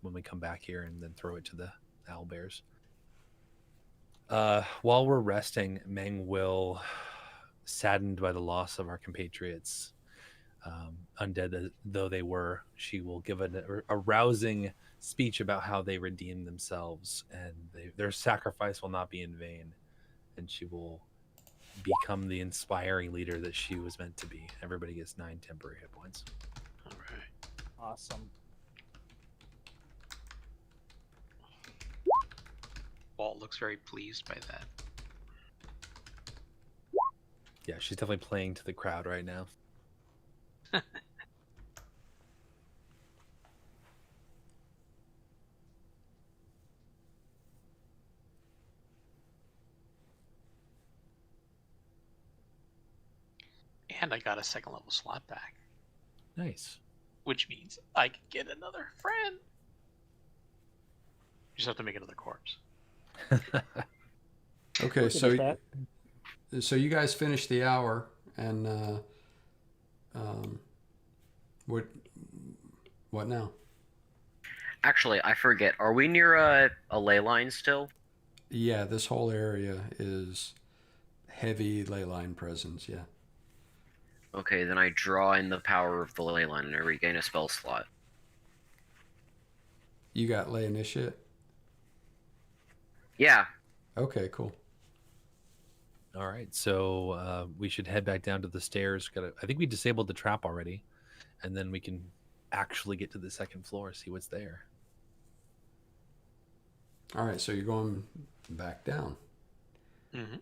when we come back here, and then throw it to the owl bears. While we're resting, Meng will, saddened by the loss of our compatriots, undead though they were, she will give a rousing speech about how they redeemed themselves, and their sacrifice will not be in vain, and she will become the inspiring leader that she was meant to be. Everybody gets 9 temporary hit points. All right. Awesome. Walt looks very pleased by that. Yeah, she's definitely playing to the crowd right now. And I got a 2nd level slot back, Nice. which means I can get another friend. You just have to make another corpse. Okay, We can do that. so you guys finished the hour, and what now? Actually, I forget. Are we near a ley line still? Yeah, this whole area is heavy ley line presence. Yeah. Okay, then I draw in the power of the ley line and I regain a spell slot. You got lay initiate? Yeah. Okay, cool. All right, so we should head back down to the stairs. I think we disabled the trap already, and then we can actually get to the 2nd floor, see what's there. All right, so you're going back down. Mm-hmm.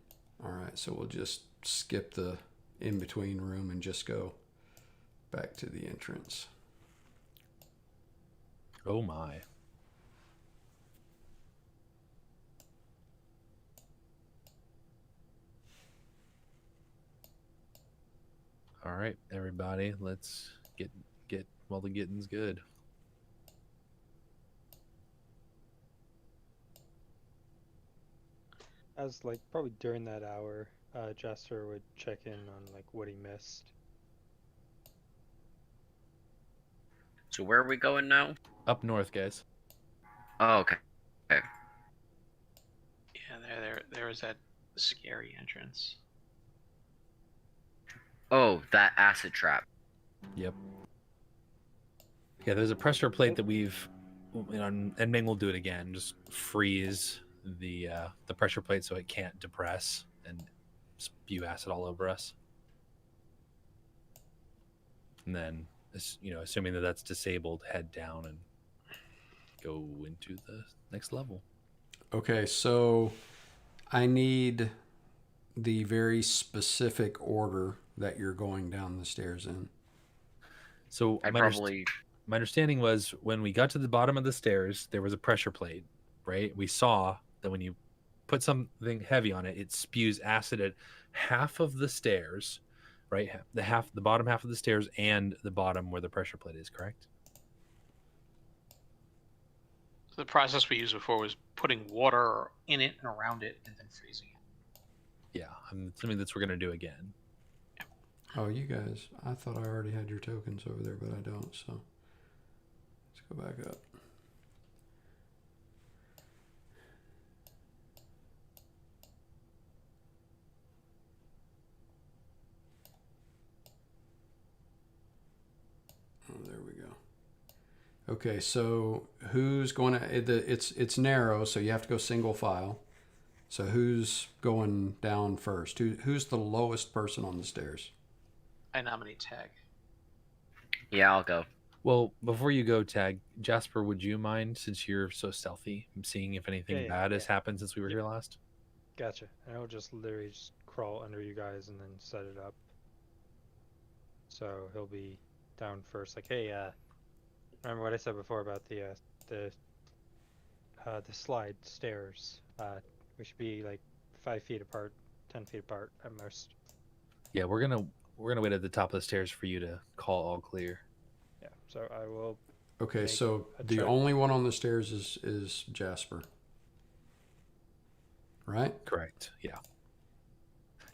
All right, so we'll just skip the in-between room and just go back to the entrance. Oh my. All right, everybody, let's get while the getting's good. As like probably during that hour, Jester would check in on like what he missed. So where are we going now? Up north, guys. Oh, okay. Yeah, there was that scary entrance. Oh, that acid trap. Yep. Yeah, there's a pressure plate that we've, and Ming will do it again. Just freeze the pressure plate so it can't depress and spew acid all over us. And then, assuming that that's disabled, head down and go into the next level. Okay, so I need the very specific order that you're going down the stairs in. So my understanding was when we got to the bottom of the stairs, there was a pressure plate, right? We saw that when you put something heavy on it, it spews acid at half of the stairs, right? The bottom half of the stairs and the bottom where the pressure plate is, correct? The process we used before was putting water in it and around it and then freezing it. Yeah, I'm assuming that's what we're going to do again. Oh, you guys, I thought I already had your tokens over there, but I don't, so let's go back up. Oh, there we go. Okay, so who's going to? It's narrow, so you have to go single file. So who's going down first? Who's the lowest person on the stairs? I nominate Tag. Yeah, I'll go. Well, before you go, Tag, Jasper, would you mind, since you're so stealthy, seeing if anything bad has happened since we were here last? Gotcha. And I'll just literally just crawl under you guys and then set it up. So he'll be down first. Like, hey, remember what I said before about the slide stairs? We should be like 5 feet apart, 10 feet apart at most. Yeah, we're gonna wait at the top of the stairs for you to call all clear. Yeah. So I will. Okay, so the check. only one on the stairs is Jasper. Right? Correct. Yeah.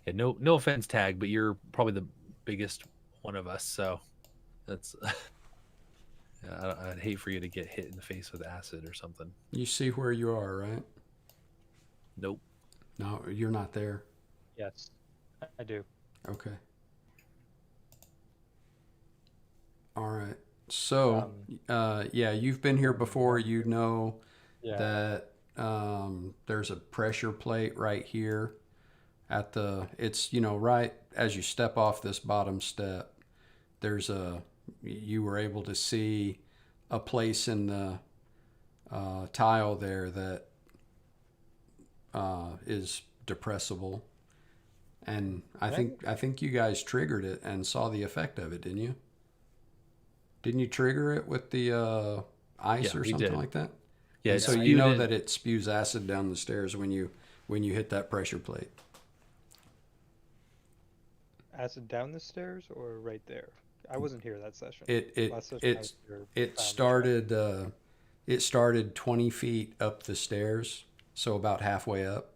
Yeah. No offense, Tag, but you're probably the biggest one of us, so that's. I'd hate for you to get hit in the face with acid or something. You see where you are, right? Nope. No, you're not there. Yes, I do. Okay. All right. So, yeah, you've been here before. You know Yeah. that there's a pressure plate right here at it's, right as you step off this bottom step, you were able to see a place in the tile there that is depressible. And I think you guys triggered it and saw the effect of it, didn't you? Didn't you trigger it with the ice Yeah, or we something did. like that? Yeah, And so you know that it spews acid down the stairs when you hit that pressure plate. Acid down the stairs or right there? I wasn't here that session. Last session I was here, It started 20 feet up the stairs, so about halfway up.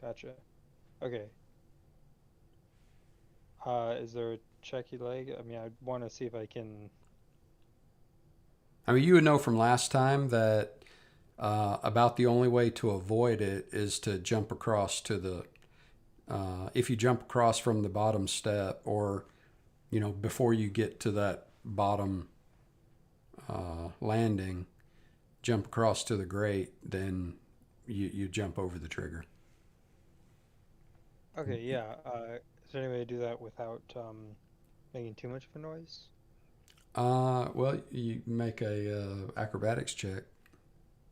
Gotcha. Okay. Is there a checky leg? I mean, I want to see if I can. I mean, you would know from last time that about the only way to avoid it is to jump across to the. If you jump across from the bottom step, or before you get to that bottom landing, jump across to the grate, then you jump over the trigger. Okay, yeah. Is there any way to do that without making too much of a noise? Well, you make a acrobatics check,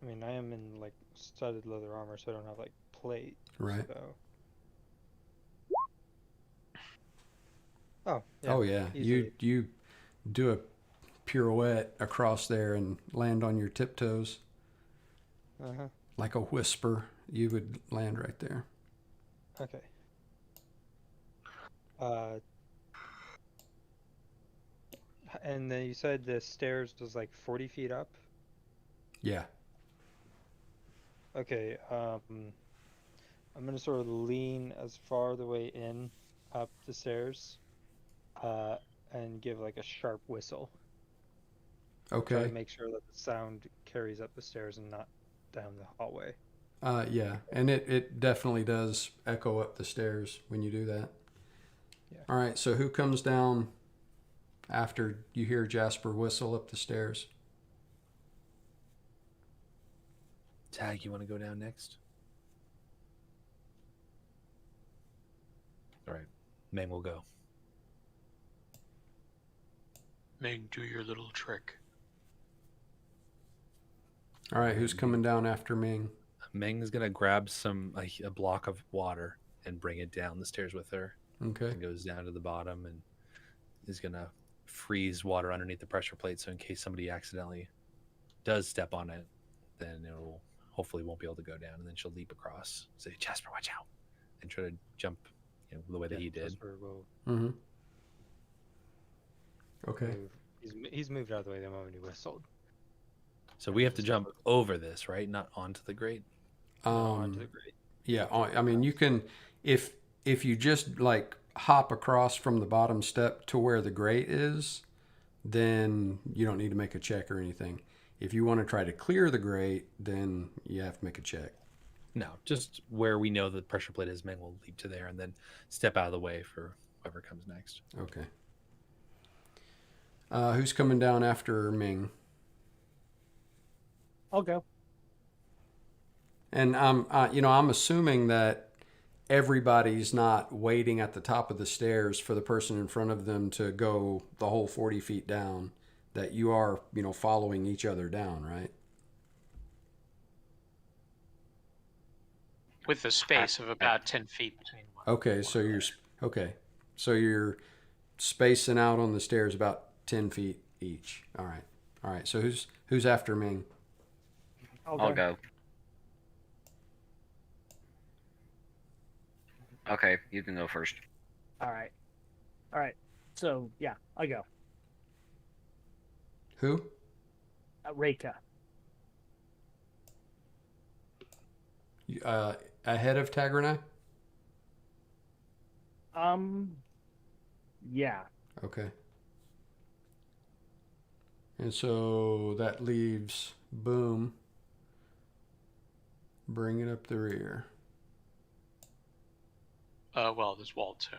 I mean, I am in like studded leather armor, so I don't have like plate. right? So. Oh, yeah. Oh yeah, Easily. you do a pirouette across there and land on your tiptoes Uh-huh. like a whisper. You would land right there. Okay. And then you said the stairs was like 40 feet up? Yeah. Okay, I'm gonna sort of lean as far the way in up the stairs, and give like a sharp whistle. Try to Okay. make sure that the sound carries up the stairs and not down the hallway. Yeah, and it definitely does echo up the stairs when you do that. Yeah. All right, so who comes down after you hear Jasper whistle up the stairs? Tag, you want to go down next? All right, Meng will go. Meg, do your little trick. All right, who's coming down after Ming? Meng's gonna grab a block of water and bring it down the stairs with her. Okay. And goes down to the bottom and is gonna freeze water underneath the pressure plate, so in case somebody accidentally does step on it, then it'll hopefully won't be able to go down, and then she'll leap across. Say, Jasper, watch out, and try to jump, the way that he did. Jasper will Mm-hmm. Okay. move. He's moved out of the way the moment he whistled. So we have to jump over this, right? Not onto the grate. Onto the grate. Yeah, I mean, you can, if you just like hop across from the bottom step to where the grate is, then you don't need to make a check or anything. If you want to try to clear the grate, then you have to make a check. No, just where we know the pressure plate is, Meng will leap to there and then step out of the way for whoever comes next. Okay. Who's coming down after Ming? I'll go. And I'm assuming that everybody's not waiting at the top of the stairs for the person in front of them to go the whole 40 feet down. That you are, following each other down, right? With a space of about 10 feet between one. Okay, so you're spacing out on the stairs about 10 feet each. All right. So who's after Ming? I'll go. Okay, you can go first. All right. So yeah, I'll go. Who? Reika. Ahead of Tagranai? Yeah. Okay. And so that leaves Boom bringing up the rear. Well, there's Walt too.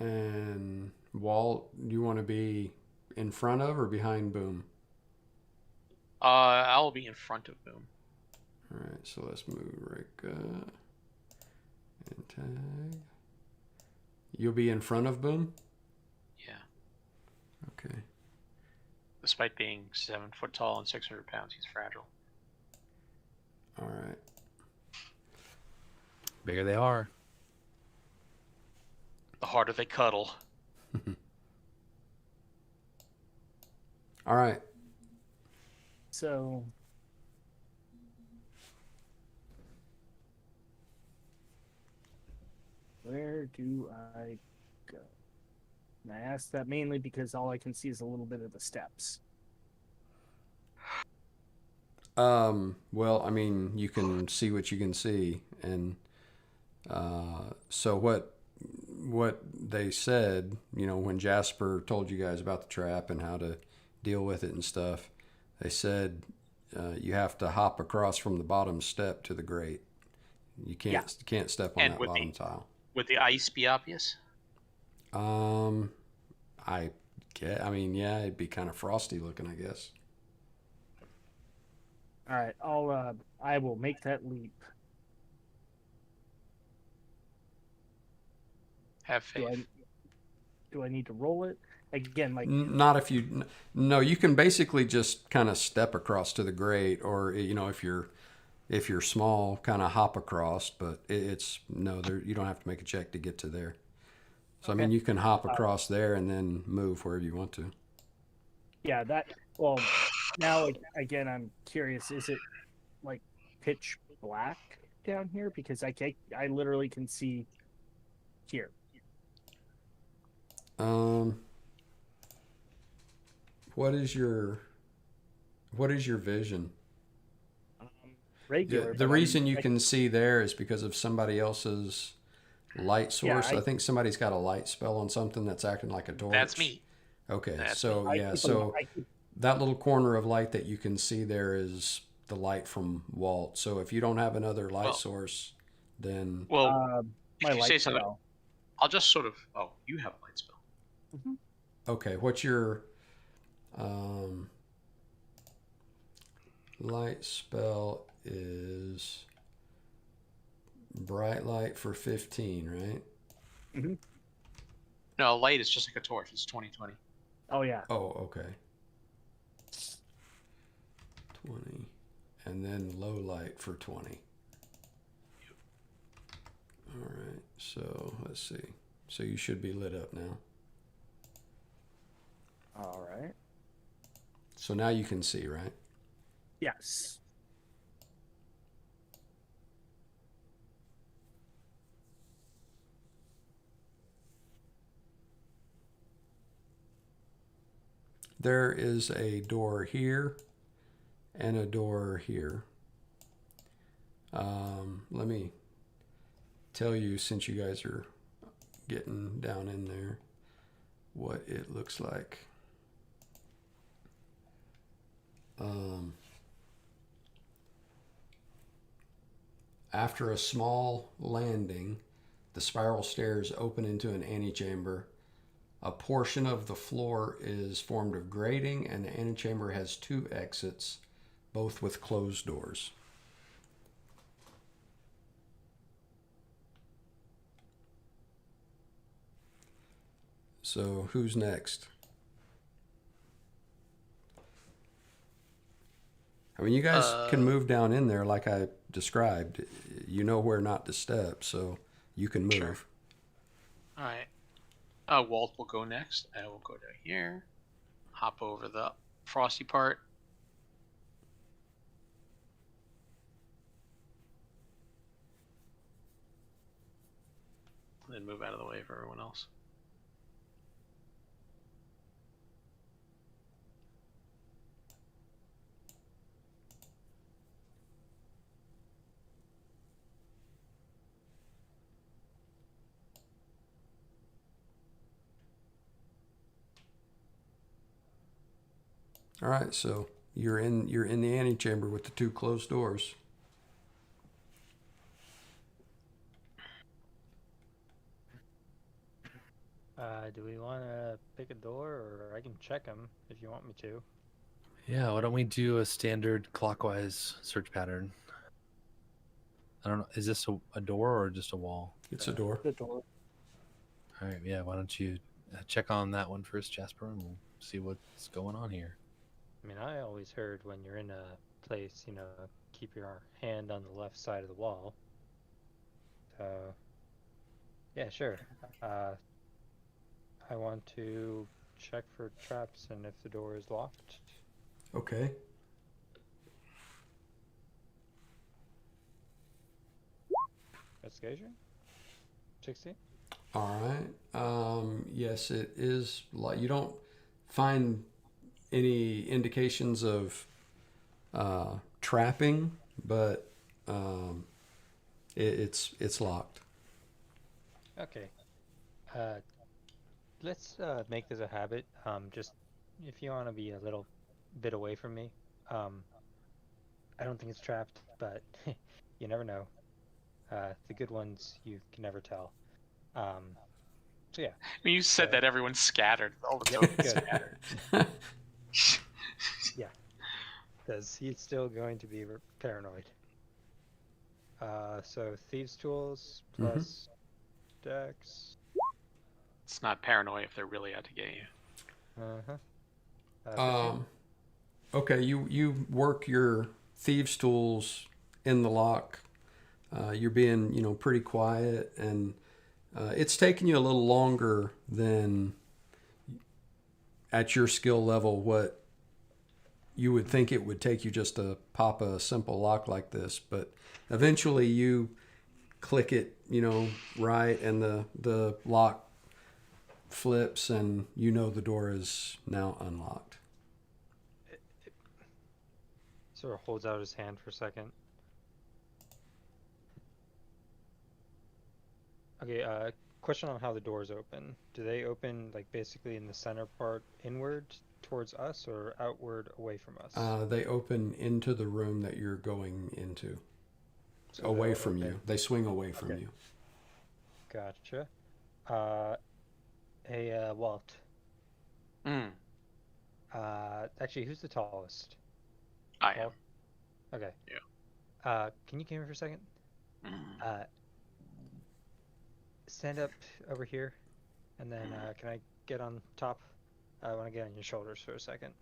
And Walt, you want to be in front of or behind Boom? I'll be in front of Boom. All right, so let's move Rika and tag. You'll be in front of Boom? Yeah. Okay. Despite being 7 foot tall and 600 pounds, he's fragile. All right. Bigger they are. The harder they cuddle. All right. So where do I go? And I ask that mainly because all I can see is a little bit of the steps. Well, I mean, you can see what you can see, and so what they said, you know, when Jasper told you guys about the trap and how to deal with it and stuff, they said you have to hop across from the bottom step to the grate. You can't step on And that with bottom the- tile. Would the ice be obvious? I get. I mean, yeah, it'd be kind of frosty looking, I guess. All right, I will make that leap. Have faith. Do I need to roll it again? Like Not if you. No, you can basically just kind of step across to the grate, or you know, if you're small, kind of hop across. But it's no, there. You don't have to make a check to get to there. So I mean, Okay. you can hop across there and then move wherever you want to. yeah, that. Well, now again, I'm curious. Is it like pitch black down here? Because I literally can see here. What is your vision? Regular. The but reason you I- can see there is because of somebody else's light source. Yeah, I think somebody's got a light spell on something that's acting like a torch. That's me. Okay, That's so I yeah, keep a- so I keep- that little corner of light that you can see there is the light from Walt. So if you don't have another light Well- source, then Well, my if you say light something, spell. I'll just sort of. Oh, you have a light spell. okay. What's your light spell? Is bright light for 15, right? No, light is just like a torch. It's 20/20. Oh yeah. Oh, okay. 20. And then low light for 20. All right. So let's see. So you should be lit up now. All right. So now you can see, right? Yes. There is a door here and a door here. Let me tell you, since you guys are getting down in there, what it looks like. After a small landing, the spiral stairs open into an antechamber. A portion of the floor is formed of grating, and the antechamber has 2 exits, both with closed doors. So, who's next? I mean, you guys can move down in there like I described. You know where not to step, so you can move. Sure. All right. Walt will go next. I will go down here. Hop over the frosty part. And then move out of the way for everyone else. All right, so you're in the antechamber with the 2 closed doors. Do we want to pick a door, or I can check them if you want me to? Yeah, why don't we do a standard clockwise search pattern? I don't know. Is this a door or just a wall? It's a door. The door. All right, yeah. Why don't you check on that one first, Jasper, and we'll see what's going on here. I mean, I always heard when you're in a place, keep your hand on the left side of the wall. So, yeah, sure. I want to check for traps and if the door is locked. Okay. Investigation? 16? All right. Yes, it is. You don't find any indications of trapping, but it's locked. Okay. Let's make this a habit. Just if you want to be a little bit away from me. I don't think it's trapped, but you never know. The good ones you can never tell. So yeah. When you said that, everyone's scattered. All the tokens Good. scattered. Because he's still going to be paranoid. So thieves' tools plus dex. It's not paranoia if they're really out to get you. Okay, you work your thieves' tools in the lock. You're being, pretty quiet, and it's taking you a little longer than at your skill level what you would think it would take you just to pop a simple lock like this. But eventually you click it, right, and the lock flips, and the door is now unlocked. Sort of holds out his hand for a second. Okay, question on how the doors open. Do they open like basically in the center part inward towards us or outward away from us? They open into the room that you're going into. So Away they'll from open- you. They swing away from Okay. you. Gotcha. Walt. Mm, Actually, who's the tallest? I am. Walt? Okay. Yeah. Can you come here for a second? Mm. Stand up over here, and then can I get on top? I want to get on your shoulders for a second.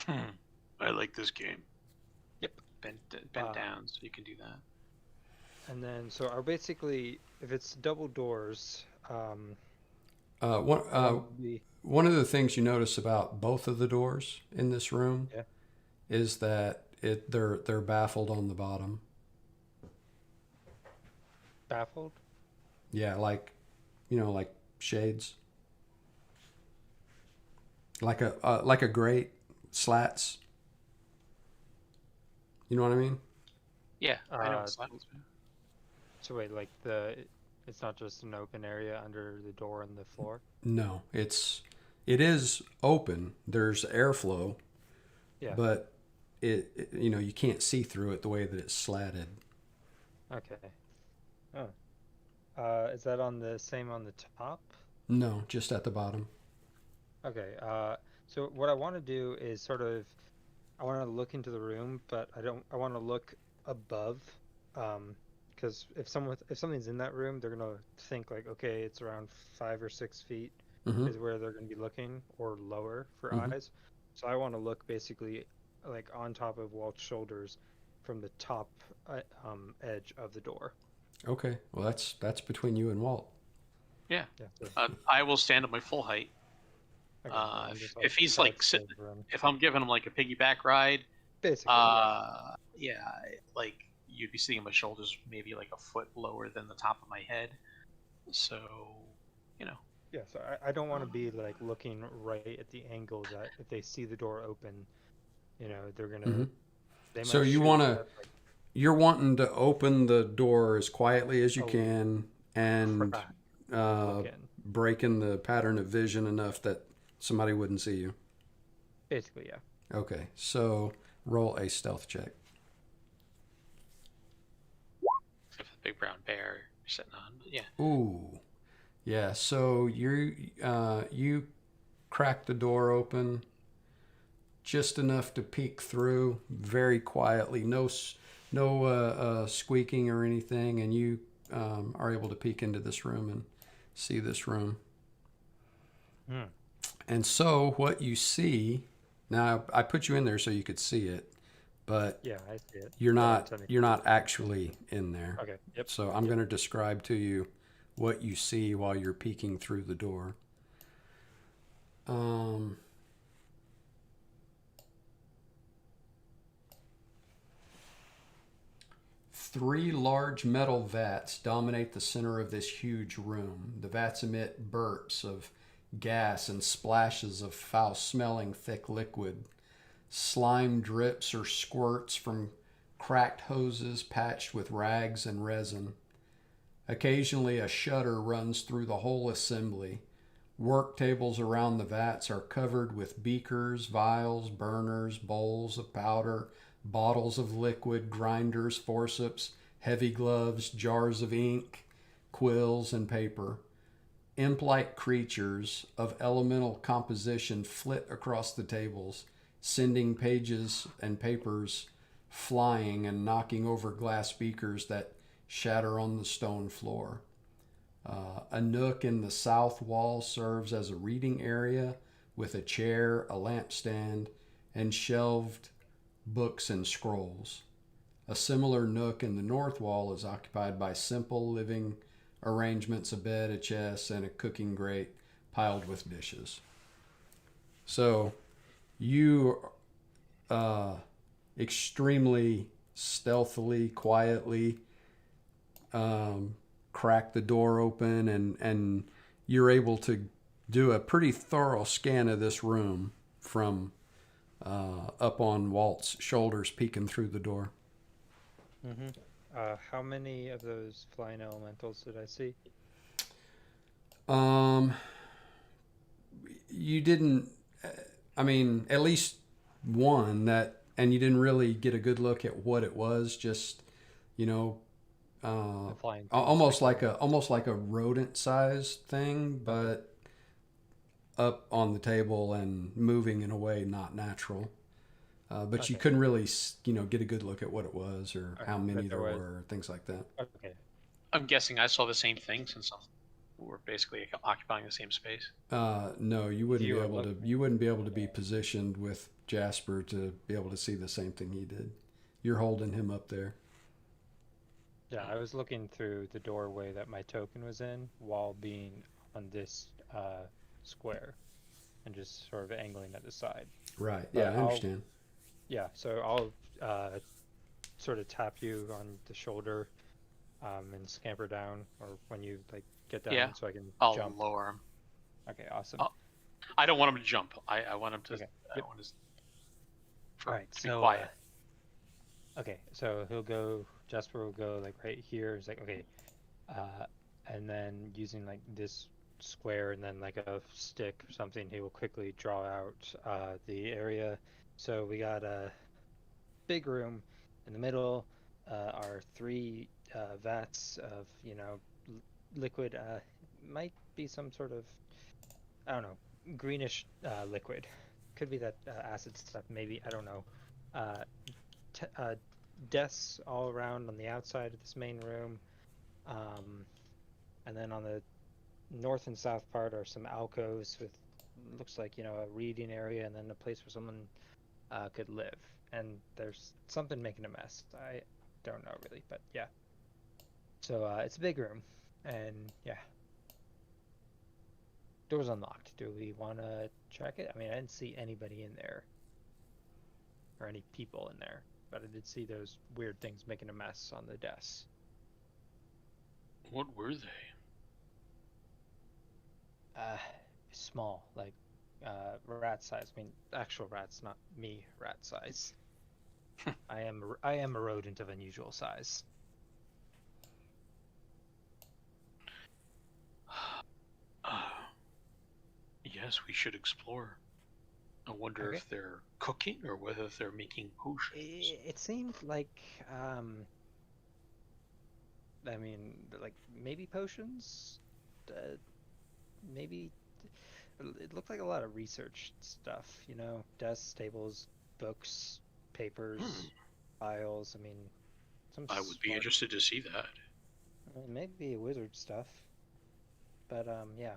I like this game. Yep. Bend down so you can do that. And then, so are basically, if it's double doors, One of the things you notice about both of the doors in this room Yeah. is that they're baffled on the bottom. baffled. Yeah, like shades. Like a grate, slats. You know what I mean? Yeah, I know. Uh, It's levels, man. So wait, like it's not just an open area under the door and the floor. No, it is open. There's airflow, Yeah. but you can't see through it the way that it's slatted. Okay. Oh. Is that on the same on the top? No, just at the bottom. Okay. So what I want to do is I want to look into the room, but I want to look above, because if something's in that room, they're gonna think like, okay, it's around 5 or 6 feet Mhm. is where they're gonna be looking, or lower for Mhm. eyes. So I want to look basically like on top of Walt's shoulders from the top edge of the door. Okay, well that's between you and Walt. Yeah. So, I will stand at my full height. okay, I'm If, just, if he's like crouched sitting, over him. if I'm giving him like a piggyback ride, Basically, yeah, like you'd be sitting on my shoulders, maybe like a foot lower than the top of my head. So, yeah. So I don't want to be like looking right at the angle that if they see the door open, they're gonna. Mhm. They So might you shoot wanna- at, like, You're wanting to open the door as quietly as you Oh, can and crack, uh, look in. breaking the pattern of vision enough that somebody wouldn't see you. Basically, yeah. Okay, so roll a stealth check. Except for the big brown bear you're sitting on. But yeah. Ooh, yeah. So you crack the door open just enough to peek through, very quietly. No squeaking or anything, and you are able to peek into this room and see this room. Hmm. And so what you see now, I put you in there so you could see it, but Yeah, I see it. you're not Technically. you're not actually in there. Okay. Yep. So I'm going to describe to you what you see while you're peeking through the door. Three large metal vats dominate the center of this huge room. The vats emit bursts of gas and splashes of foul-smelling thick liquid. Slime drips or squirts from cracked hoses patched with rags and resin. Occasionally, a shudder runs through the whole assembly. Work tables around the vats are covered with beakers, vials, burners, bowls of powder, bottles of liquid, grinders, forceps, heavy gloves, jars of ink, quills, and paper. Imp-like creatures of elemental composition flit across the tables, sending pages and papers flying and knocking over glass beakers that shatter on the stone floor. A nook in the south wall serves as a reading area with a chair, a lampstand, and shelved books and scrolls. A similar nook in the north wall is occupied by simple living arrangements, a bed, a chest, and a cooking grate piled with dishes. So you extremely stealthily, quietly crack the door open, and you're able to do a pretty thorough scan of this room from up on Walt's shoulders, peeking through the door. Mm-hmm. How many of those flying elementals did I see? You didn't. I mean, at least one that, and you didn't really get a good look at what it was. Just, you know, The flying things, almost like like a rodent sized thing, but up on the table and moving in a way not natural. But you Okay. couldn't really, get a good look at what it was or Okay, how many but there there was- were, things like that. Okay. I'm guessing I saw the same thing since we're basically occupying the same space. No, you wouldn't You be were able to. looking- You wouldn't be able to be positioned with Jasper to be able to see the same thing he did. You're holding him up there. Yeah, I was looking through the doorway that my token was in while being on this square and just sort of angling at the side. Right. But Yeah, I I'll- understand. Yeah, so I'll sort of tap you on the shoulder and scamper down, or when you like get down, Yeah, so I can I'll jump. lower him. Okay, awesome. Oh, I don't want him to jump. I want him to. Okay, I yep. want his. All right, Be so quiet. okay, so he'll go. Jasper will go like right here. He's like, okay, and then using like this square and then like a stick or something, he will quickly draw out the area. So we got a big room in the middle. Are three vats of liquid. Might be some sort of, I don't know, greenish liquid. Could be that acid stuff, maybe. I don't know. Desks all around on the outside of this main room. And then on the north and south part are some alcoves with, looks like, a reading area and then a place where someone could live. And there's something making a mess. I don't know really, but yeah. So it's a big room, and yeah. Door's unlocked. Do we want to check it? I mean, I didn't see anybody in there. Or any people in there. But I did see those weird things making a mess on the desks. What were they? Small, like rat size. I mean, actual rats, not me rat size. I am a rodent of unusual size. Yes, we should explore. I wonder Okay. if they're cooking or whether they're making potions. It seemed like, I mean, like maybe potions, maybe. It looked like a lot of research stuff. You know, desks, tables, books, papers, files. I mean, some I would be smart, interested to see that. maybe wizard stuff. But yeah.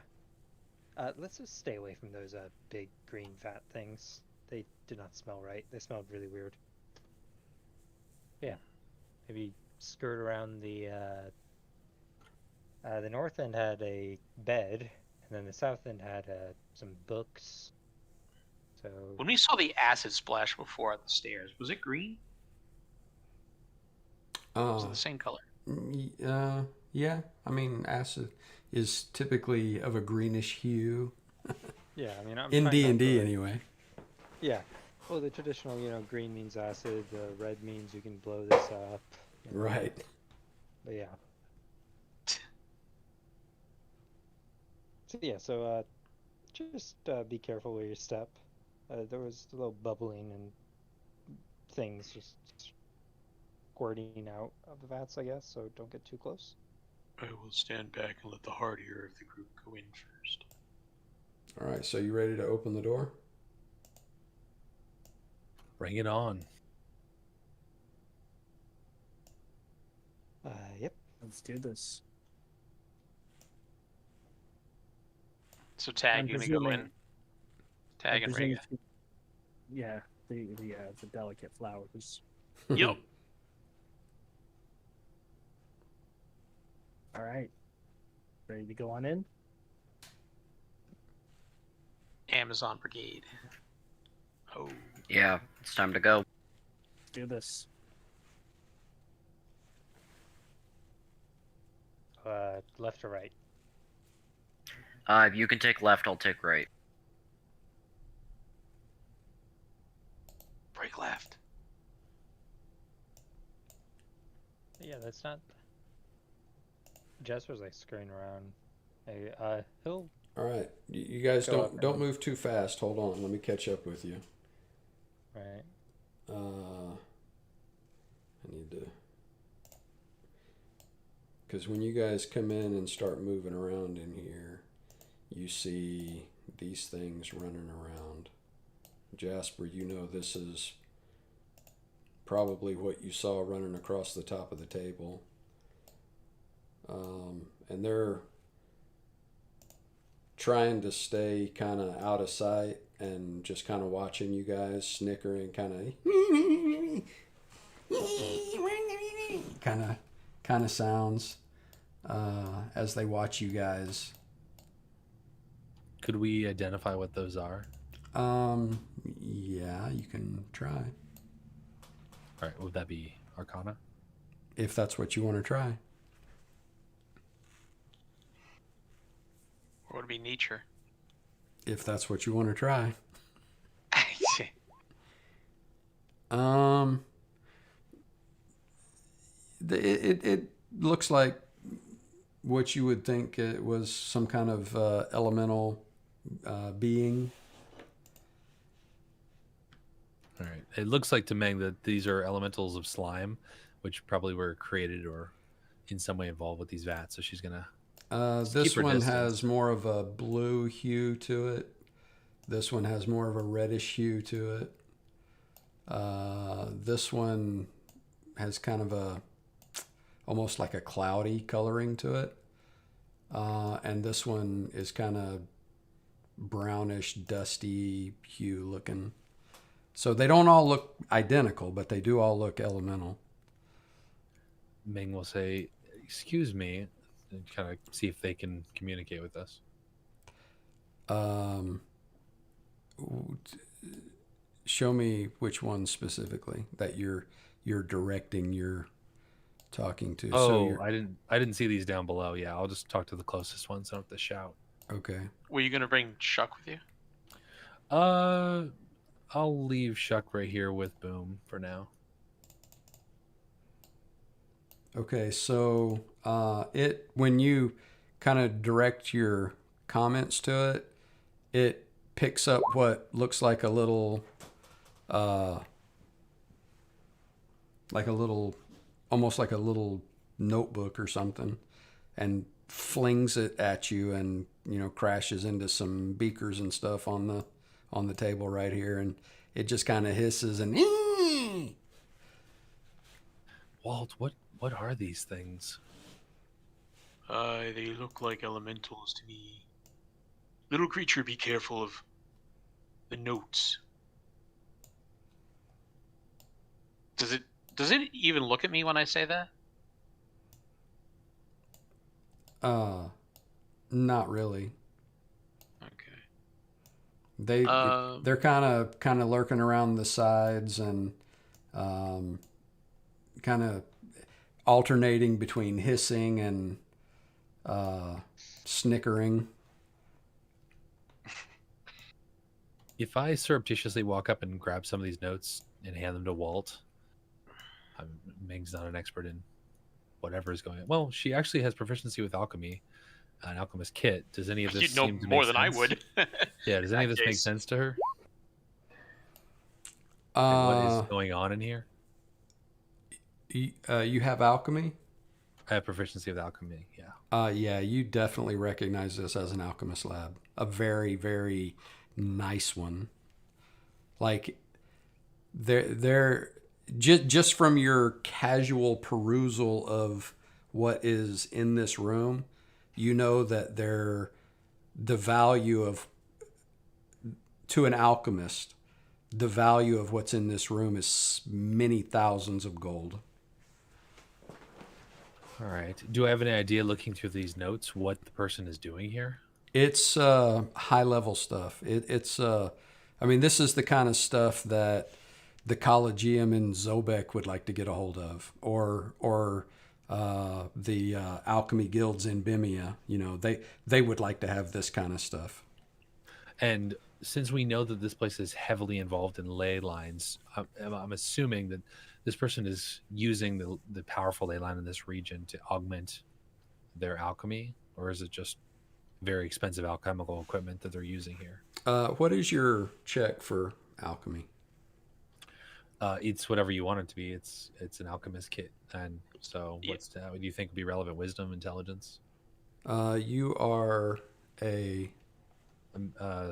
Let's just stay away from those big green fat things. They did not smell right. They smelled really weird. Yeah, maybe skirt around the north end had a bed, and then the south end had some books. So When we saw the acid splash before on the stairs, was it green? Was it the same color? Yeah. I mean, acid is typically of a greenish hue yeah, I mean, I'm in trying D not and to, D like- anyway. Yeah. Well, the traditional, green means acid. Red means you can blow this up. Right. But yeah. So yeah, so just be careful where you step. There was a little bubbling and things just squirting out of the vats, I guess. So don't get too close. I will stand back and let the hardier of the group go in first. All right. So you ready to open the door? Bring it on. Yep. Let's do this. So Tag, I'm you gonna go presuming- in? Tag I and presume Rega. it's- Yeah, the delicate flowers. Yep. All right, ready to go on in? Amazon Brigade. Oh. Yeah, it's time to go. Let's do this. Left or right? If you can take left, I'll take right. Break left. Yeah, that's not. Jasper's like scurrying around. Hey, he'll. All right. You guys Go up, don't man. move too fast. Hold on. Let me catch up with you. Right. I need to. Because when you guys come in and start moving around in here, you see these things running around. Jasper, you know this is probably what you saw running across the top of the table. And they're trying to stay kind of out of sight and just kind of watching you guys, snickering, kind of sounds as they watch you guys. Could we identify what those are? Yeah, you can try All right, would that be Arcana? if that's what you want to try. Or would it be nature? If that's what you want to try. See. It looks like what you would think it was some kind of elemental being. All right. It looks like to Meng that these are elementals of slime, which probably were created or in some way involved with these vats. So she's gonna. This keep her one distance. has more of a blue hue to it. This one has more of a reddish hue to it. This one has kind of a almost like a cloudy coloring to it. And this one is kind of brownish, dusty hue looking. So they don't all look identical, but they do all look elemental. Meng will say, "Excuse me," and kind of see if they can communicate with us. Show me which one specifically that you're directing your talking to. Oh, I didn't see these down below. Yeah, I'll just talk to the closest ones. I don't have to shout. Okay. Were you gonna bring Shuck with you? I'll leave Shuck right here with Boom for now. Okay, so when you kind of direct your comments to it, it picks up what looks like a little, almost like a little notebook or something, and flings it at you, and crashes into some beakers and stuff on the table right here, and it just kind of hisses and. Walt, what are these things? They look like elementals to me. Little creature, be careful of the notes. Does it even look at me when I say that? Not really. Okay. They're kind of lurking around the sides and kind of alternating between hissing and snickering. If I surreptitiously walk up and grab some of these notes and hand them to Walt, Ming's not an expert in whatever is going on. Well, she actually has proficiency with alchemy, an alchemist kit. Does any of this You'd know seem to more make than I sense? would. Yeah, does any of that this make case. sense to her? Like, what is Uh, going on in here? you have alchemy? I have proficiency with alchemy, yeah. Yeah, you definitely recognize this as an alchemist lab. A very, very nice one. Like, they're just from your casual perusal of what is in this room, you know that the value of, to an alchemist, the value of what's in this room is many thousands of gold. All right. Do I have any idea, looking through these notes, what the person is doing here? It's high level stuff. I mean, this is the kind of stuff that the Collegium in Zobek would like to get a hold of, or the alchemy guilds in Bimia. They would like to have this kind of stuff. And since we know that this place is heavily involved in ley lines, I'm assuming that this person is using the powerful ley line in this region to augment their alchemy, or is it just very expensive alchemical equipment that they're using here? What is your check for alchemy? It's whatever you want it to be. It's an alchemist kit, and so Yeah. what do you think would be relevant? Wisdom, intelligence, You are a.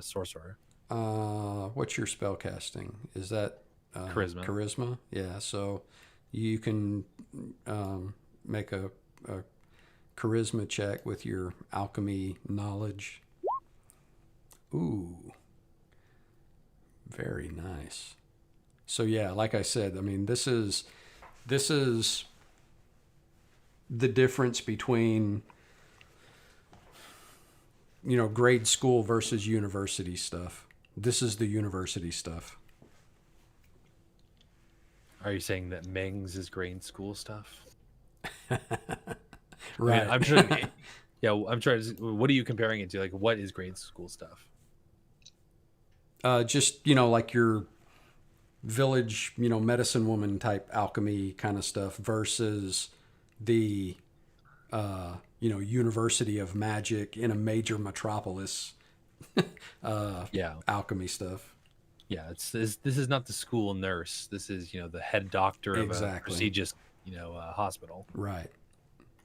sorcerer. What's your spell casting? Is that Charisma. Charisma, yeah. So you can make a charisma check with your alchemy knowledge. Ooh, very nice. So yeah, like I said, I mean, this is the difference between grade school versus university stuff. This is the university stuff. Are you saying that Meng's is grade school stuff? Right. I mean, I'm sure. Yeah, I'm trying to. What are you comparing it to? Like, what is grade school stuff? Just like your village, medicine woman type alchemy kind of stuff versus the University of Magic in a major metropolis Yeah, alchemy stuff. yeah. This is not the school nurse. This is the head doctor of a Exactly. prestigious hospital. Right.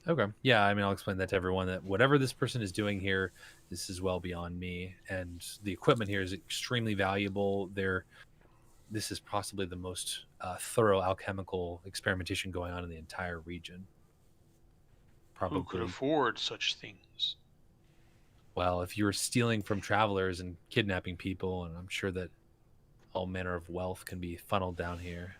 Okay. Yeah, I mean, I'll explain that to everyone, that whatever this person is doing here, this is well beyond me, and the equipment here is extremely valuable. This is possibly the most thorough alchemical experimentation going on in the entire region. Who could Probably. afford such things? Well, if you're stealing from travelers and kidnapping people, and I'm sure that all manner of wealth can be funneled down here,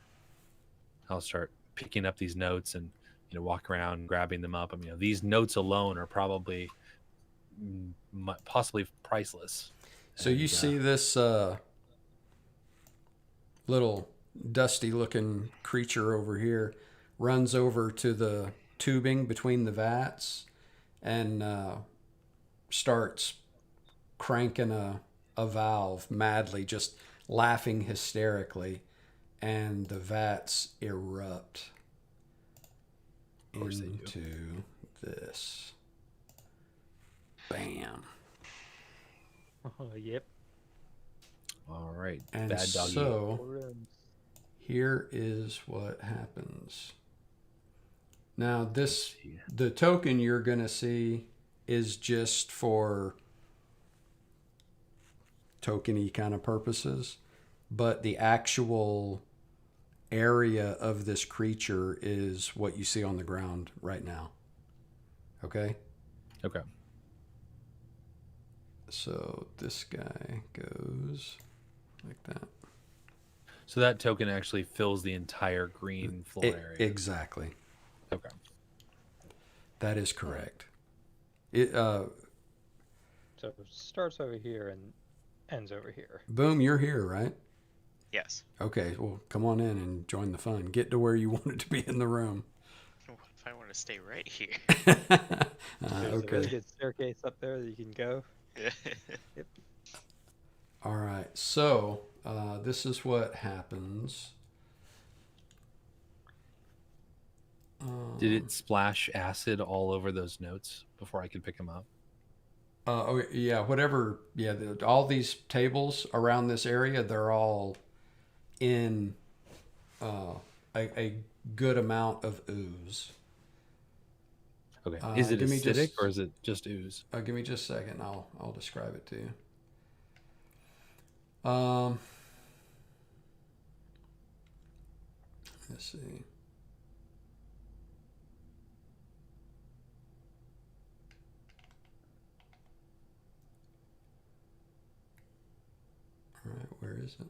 I'll start picking up these notes and walk around grabbing them up. I mean, these notes alone are probably possibly priceless. So you see this little dusty looking creature over here runs over to the tubing between the vats and starts cranking a valve madly, just laughing hysterically, and the vats erupt into this. Bam. Oh, yep. All right. And Bad doggy. so here is what happens. Now the token you're going to see is just for tokeny kind of purposes, but the actual area of this creature is what you see on the ground right now. Okay? Okay. So this guy goes like that. So that token actually fills the entire green floor area. Exactly. Okay. That is correct. It So it starts over here and ends over here. Boom, you're here, right? Yes. Okay, well, come on in and join the fun. Get to where you wanted to be in the room. What if I want to stay right here? There's a really Okay. good staircase up there that you can go. All right. So this is what happens. Did it splash acid all over those notes before I could pick them up? Oh yeah, whatever. Yeah, all these tables around this area, they're all in a good amount of ooze. Okay. Is it give me acidic just- or is it just ooze? Give me just a second. I'll describe it to you. Let's see. All right, where is it?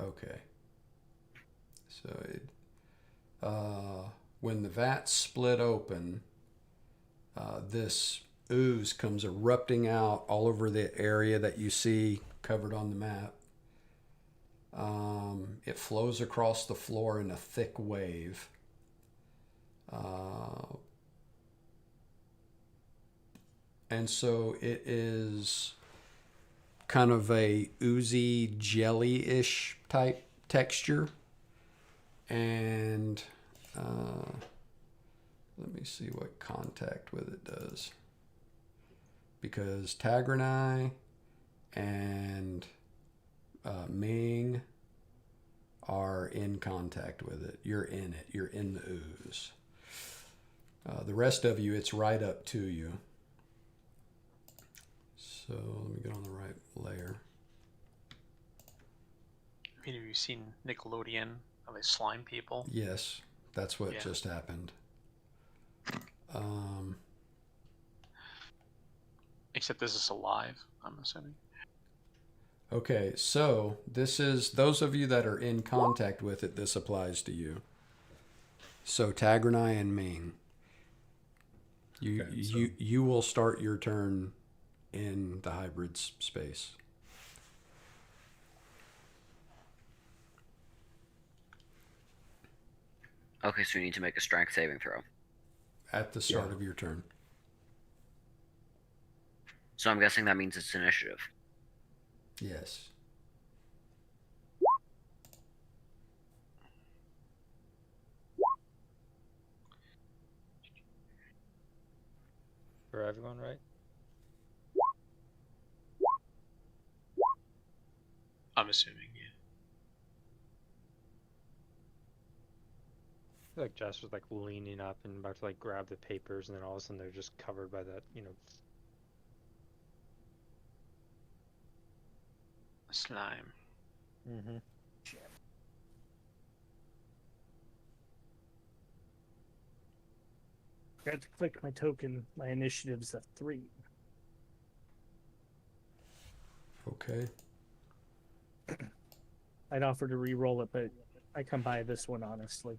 Okay. So it, when the vat split open, this ooze comes erupting out all over the area that you see covered on the map. It flows across the floor in a thick wave. And so it is kind of a oozy jelly-ish type texture. And let me see what contact with it does. Because Tagranai and Ming are in contact with it. You're in it. You're in the ooze. The rest of you, it's right up to you. So let me get on the right layer. I mean, have you seen Nickelodeon? How they slime people? Yes, that's what Yeah. just happened. Except this is alive, I'm assuming. Okay, so this is those of you that are in contact with it. This applies to you. So Tagranai and Ming, you will start your turn in the hybrid space. Okay, so you need to make a strength saving throw. At the start of your turn. So I'm guessing that means it's initiative. Yes. For everyone, right? I'm assuming, yeah. I feel like Jess was like leaning up and about to like grab the papers, and then all of a sudden they're just covered by that, Slime. Mm-hmm. I got to click my token. My initiative's at 3. Okay. I'd offer to re-roll it, but I come by this one honestly.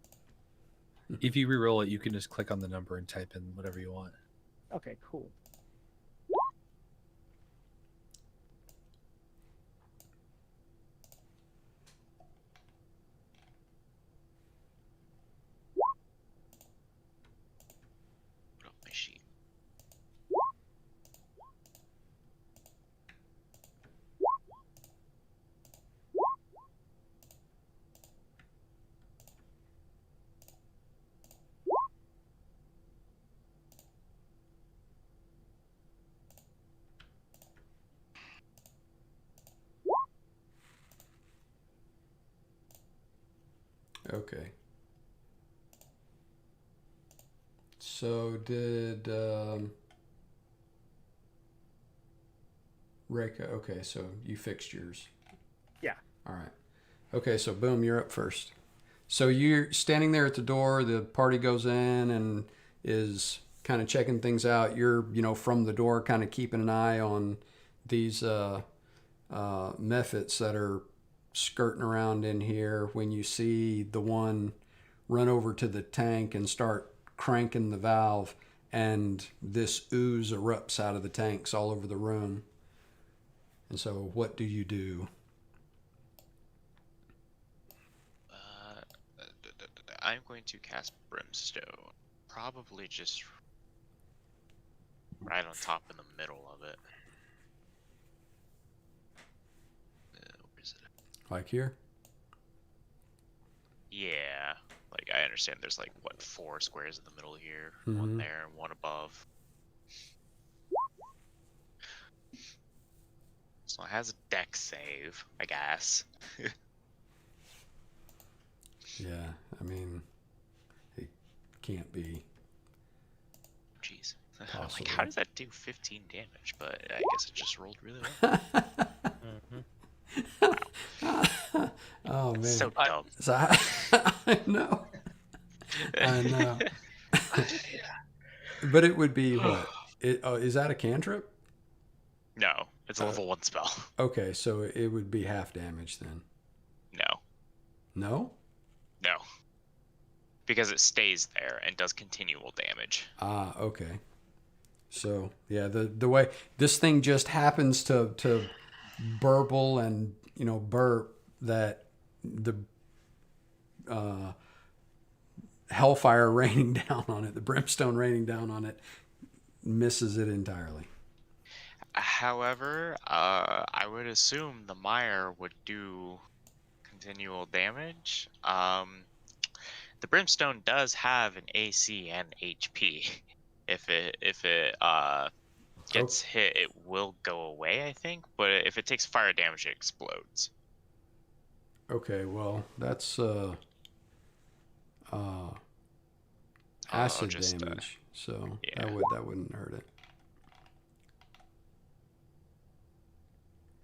If you re-roll it, you can just click on the number and type in whatever you want. Okay, cool. Put up my sheet. Okay. So did Reka? Okay, so you fixed yours. Yeah. All right. Okay, so boom, you're up first. So you're standing there at the door. The party goes in and is kind of checking things out. You're, from the door, kind of keeping an eye on these mephits that are skirting around in here. When you see the one run over to the tank and start cranking the valve, and this ooze erupts out of the tanks all over the room. And so, what do you do? I'm going to cast Brimstone. Probably just right on top in the middle of it. Where is it? Like here? Yeah. Like, I understand there's, like, what, 4 squares in the middle here? Mhm. One there and one above. So it has a deck save, I guess. Yeah, I mean, it can't be. Jeez. I'm like, Possibly. how does that do 15 damage? But I guess it just rolled really well. Oh man, So dumb. So I know. I know. But it would be what? Is that a cantrip? No, it's a level 1 spell. Okay, so it would be half damage then. No. No? No. Because it stays there and does continual damage. Ah, okay. So yeah, the way this thing just happens to burble and burp, that the hellfire raining down on it, the brimstone raining down on it, misses it entirely. However, I would assume the mire would do continual damage. The brimstone does have an AC and HP. If it gets hit, it will go away, I think. But if it takes fire damage, it explodes. Okay, well that's acid just, damage, so yeah. that wouldn't hurt it.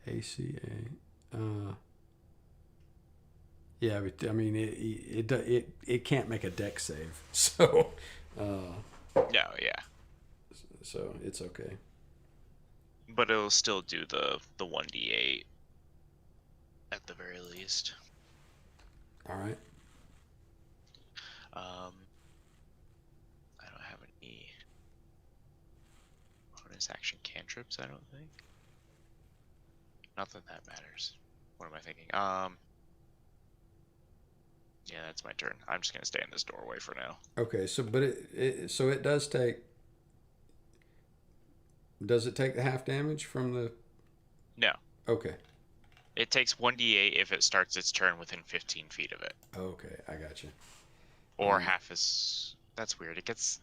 ACA. Yeah, but I mean it can't make a deck save, so No, yeah. so it's okay. But it'll still do the 1d8 at the very least. All right. I don't have any bonus action cantrips, I don't think. Not that that matters. What am I thinking? Yeah, that's my turn. I'm just gonna stay in this doorway for now. Okay, so but it does take. Does it take the half damage from the? No. Okay. It takes 1d8 if it starts its turn within 15 feet of it. Okay, I got you. Or half is. That's weird. It gets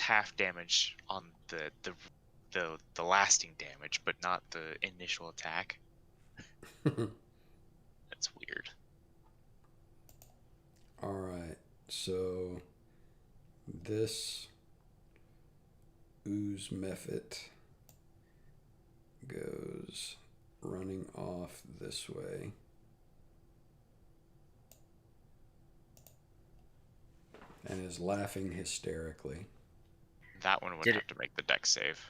half damage on the lasting damage, but not the initial attack. That's weird. All right, so this ooze mephit goes running off this way. And is laughing hysterically. That one would Did have to make the deck save.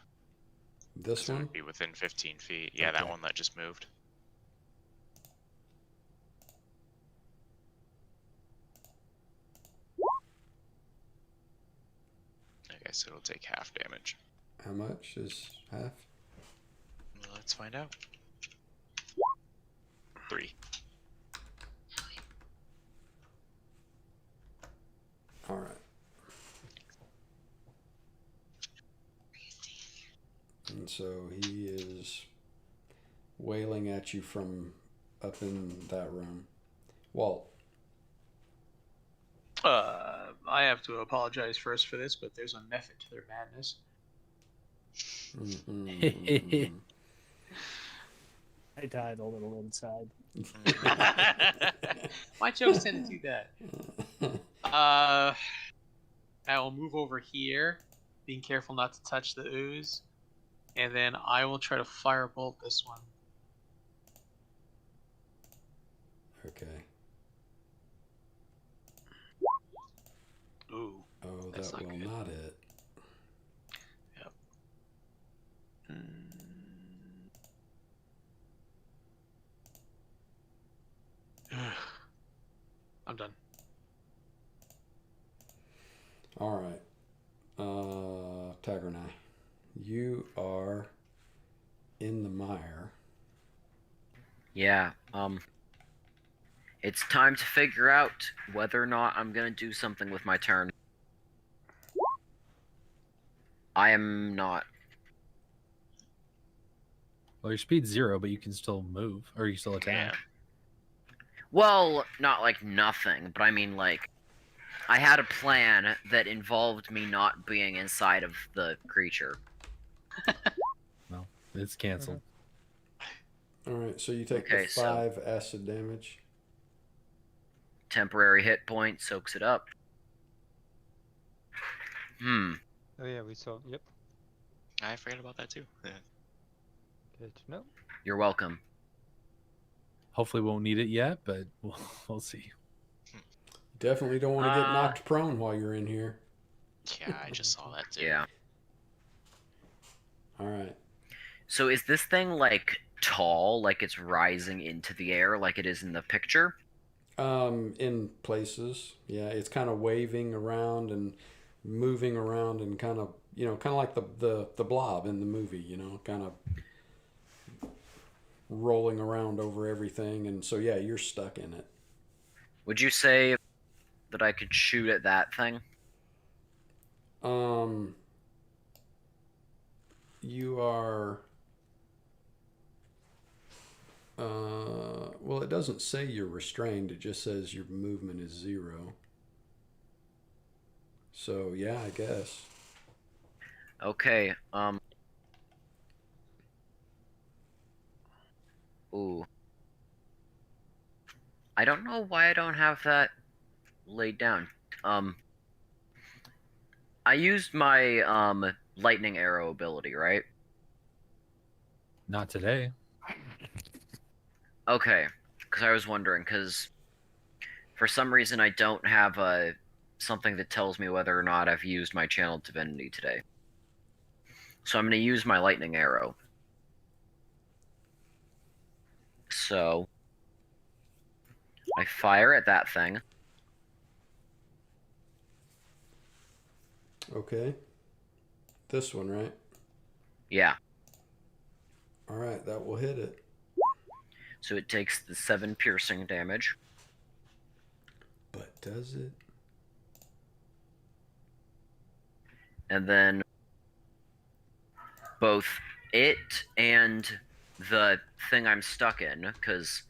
This 'Cause it one? would be within 15 feet. Yeah, that Okay. one that just moved. I guess it'll take half damage. How much is half? Let's find out. 3. All right. And so he is wailing at you from up in that room. Walt. I have to apologize first for this, but there's a method to their madness. Mhm. I died a little inside. My jokes tend to do that. I will move over here, being careful not to touch the ooze, and then I will try to firebolt this one. Okay. Ooh. Oh, That's that not will good. not hit. Yep. I'm done. All right. Tagernai, you are in the mire. Yeah, it's time to figure out whether or not I'm gonna do something with my turn. I am not. Well, your speed's 0, but you can still move, or you can still attack. Yeah. Well, not like nothing, but I mean like I had a plan that involved me not being inside of the creature. Well, it's canceled. All right, so you take Okay, the so- 5 acid damage. Temporary hit point soaks it up. Oh yeah, we saw. Yep. I forgot about that too. Good to know. You're welcome. Hopefully, we won't need it yet, but we'll see. Definitely don't want to get knocked prone while you're in here. Yeah, I just saw that too. Yeah. All right. So is this thing like tall, like it's rising into the air, like it is in the picture? In places, yeah, it's kind of waving around and moving around and kind of, kind of like the blob in the movie, kind of rolling around over everything. And so, yeah, you're stuck in it. Would you say that I could shoot at that thing? You are. Well, it doesn't say you're restrained. It just says your movement is 0. So yeah, I guess. Okay, Ooh. I don't know why I don't have that laid down. I used my, lightning arrow ability, right? Not today. Okay, because I was wondering, because for some reason I don't have something that tells me whether or not I've used my channeled divinity today. So I'm going to use my lightning arrow. So I fire at that thing. Okay. This one, right? Yeah. All right, that will hit it. So it takes the 7 piercing damage. But does it? And then both it and the thing I'm stuck in, because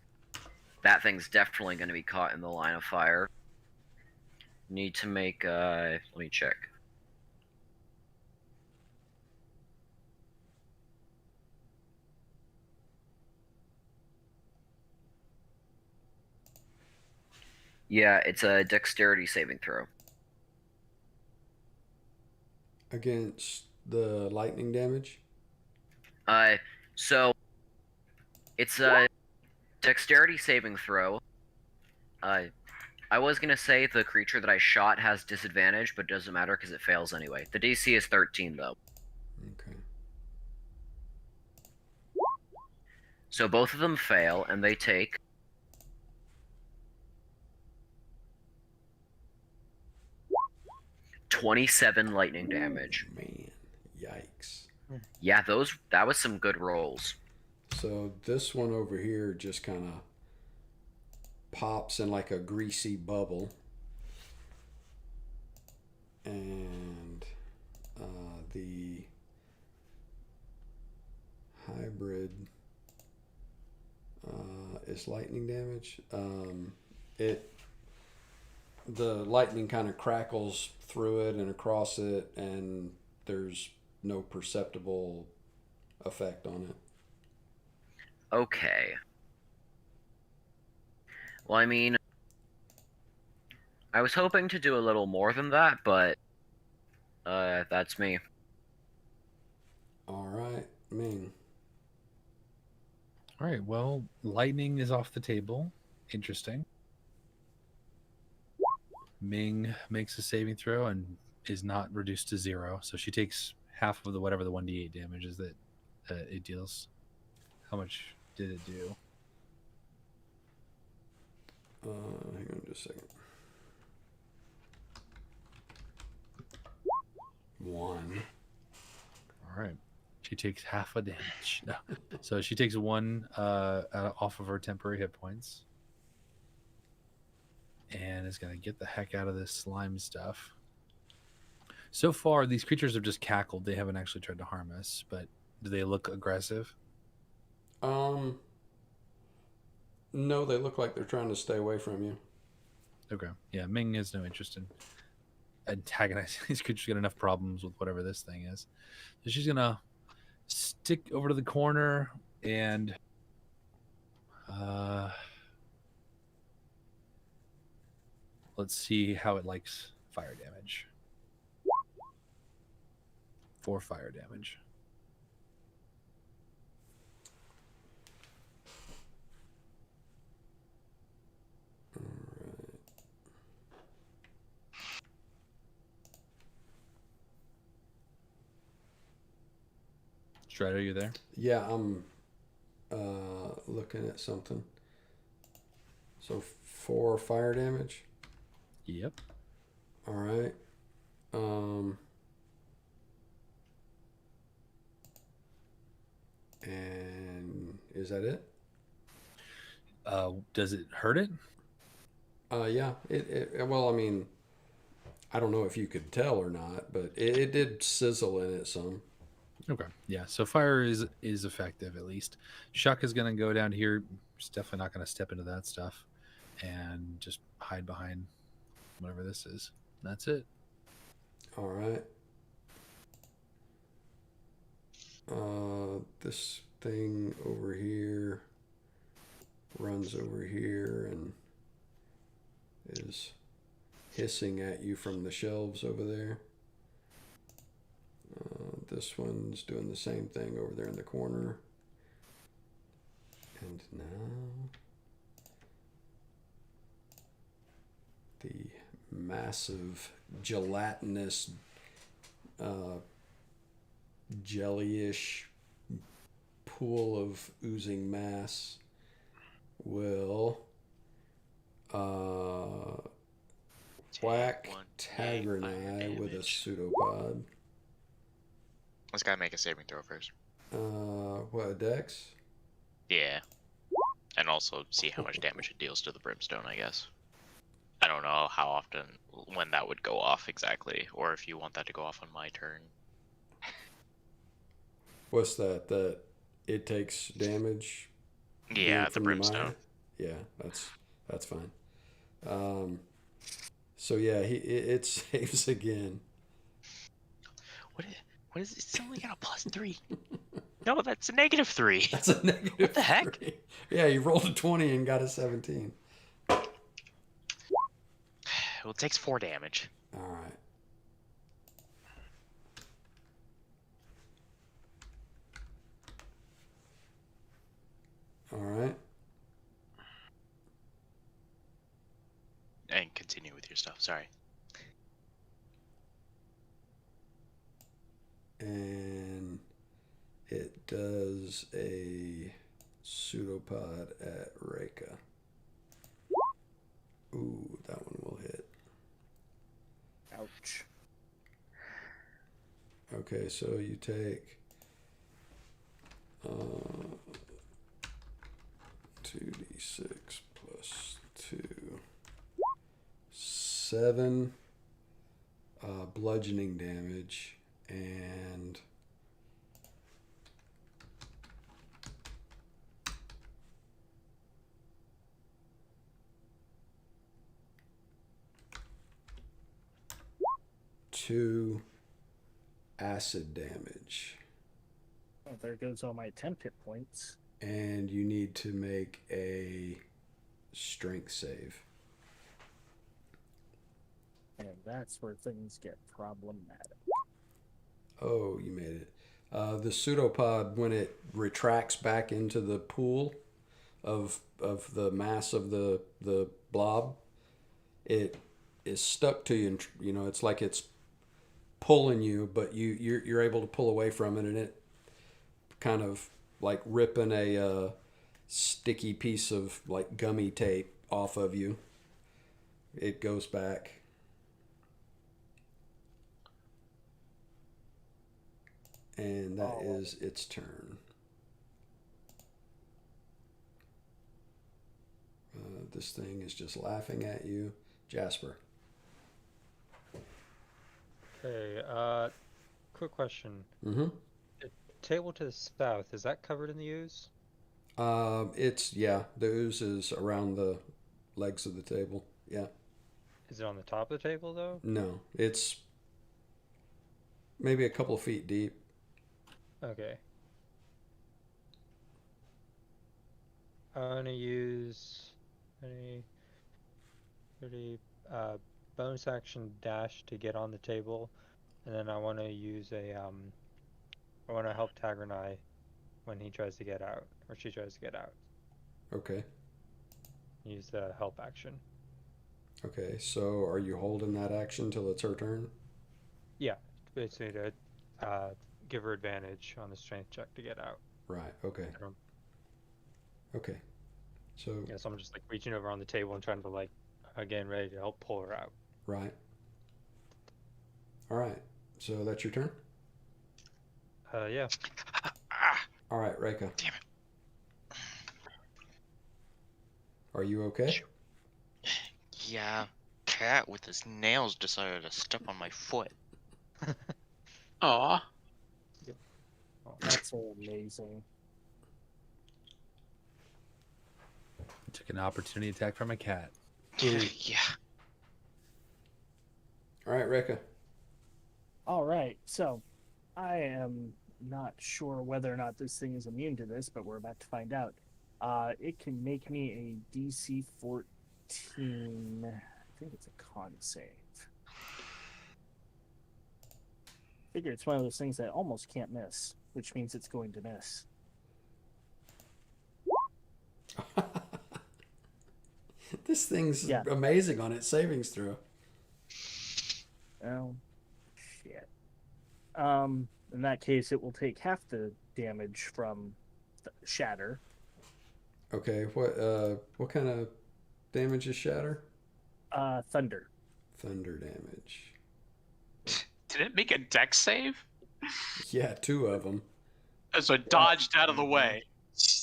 that thing's definitely going to be caught in the line of fire, need to make, let me check. Yeah, it's a dexterity saving throw. Against the lightning damage? So it's a dexterity saving throw. I was gonna say the creature that I shot has disadvantage, but it doesn't matter because it fails anyway. The DC is 13 though. Okay. So both of them fail, and they take 27 lightning damage. Man, yikes. Yeah, that was some good rolls. So this one over here just kind of pops in like a greasy bubble. And the hybrid is lightning damage. The lightning kind of crackles through it and across it, and there's no perceptible effect on it. Okay. Well, I mean, I was hoping to do a little more than that, but that's me. All right, Ming. All right. Well, lightning is off the table. Interesting. Ming makes a saving throw and is not reduced to 0, so she takes half of the whatever the 1d8 damage is that it deals. How much did it do? Hang on just a second. 1. All right. She takes half a damage. No. So she takes 1 off of her temporary hit points. And is going to get the heck out of this slime stuff. So far, these creatures have just cackled. They haven't actually tried to harm us, but do they look aggressive? No, they look like they're trying to stay away from you. Okay. Yeah, Ming has no interest in antagonizing these creatures. Got enough problems with whatever this thing is. So she's going to stick over to the corner and let's see how it likes fire damage. 4 fire damage. Strider, you there? Yeah, I'm looking at something. So 4 fire damage. Yep. All right. And is that it? Does it hurt it? Yeah. Well, I mean, I don't know if you could tell or not, but it did sizzle in it some. Okay. Yeah. So fire is effective at least. Shuck is going to go down here. He's definitely not going to step into that stuff, and just hide behind whatever this is. That's it. All right. This thing over here runs over here and is hissing at you from the shelves over there. This one's doing the same thing over there in the corner. And now the massive gelatinous jellyish pool of oozing mass will whack Tagranai with a pseudopod. Let's gotta make a saving throw first. What, Dex? Yeah. And also see how much damage it deals to the brimstone, I guess. I don't know how often, when that would go off exactly, or if you want that to go off on my turn. What's that? That it takes damage? Yeah, the from brimstone. Yeah, that's fine. So yeah, it saves again. What is it? It's only got a +3. No, that's a -3. That's a negative. What the heck? 3. Yeah, you rolled a 20 and got a 17. Well, it takes 4 damage. All right. All right. And continue with your stuff, sorry. And it does a pseudopod at Reka. Ooh, that one will hit. Ouch. Okay, so you take 2d6 plus 2. 7 bludgeoning damage and two acid damage. Oh, there goes all my temp hit points. And you need to make a strength save. And that's where things get problematic. Oh, you made it. The pseudopod, when it retracts back into the pool of the mass of the blob, it is stuck to you, and you know it's like it's pulling you, but you're able to pull away from it, and it kind of like ripping a sticky piece of like gummy tape off of you. It goes back. And that is its turn. This thing is just laughing at you. Jasper. Okay, quick question. Mm-hmm. The table to the south, is that covered in the ooze? The ooze is around the legs of the table. Yeah. Is it on the top of the table, though? No, it's maybe a couple of feet deep. Okay. I'm gonna use any bonus action dash to get on the table, and then I want to use I want to help Tagranai when he tries to get out, or she tries to get out. Okay. Use the help action. Okay, so are you holding that action till it's her turn? Yeah, basically to give her advantage on the strength check to get out. Right, okay. Okay. So, Yeah, so I'm just like reaching over on the table and trying to like, again, ready to help pull her out. right. All right. So that's your turn? Yeah. All right, Reika. Damn it. Are you okay? Yeah, cat with his nails decided to step on my foot. Aw. That's so amazing. Took an opportunity attack from a cat. Yeah. All right, Reika. All right, so I am not sure whether or not this thing is immune to this, but we're about to find out. It can make me a DC 14. I think it's a con save. Figure it's one of those things that almost can't miss, which means it's going to miss. This thing's Yeah. amazing on its savings throw. Oh, shit. In that case, it will take half the damage from shatter. Okay, what kind of damage is shatter? Thunder. Thunder damage. Did it make a dex save? Yeah, 2 of them. So it dodged out of the way.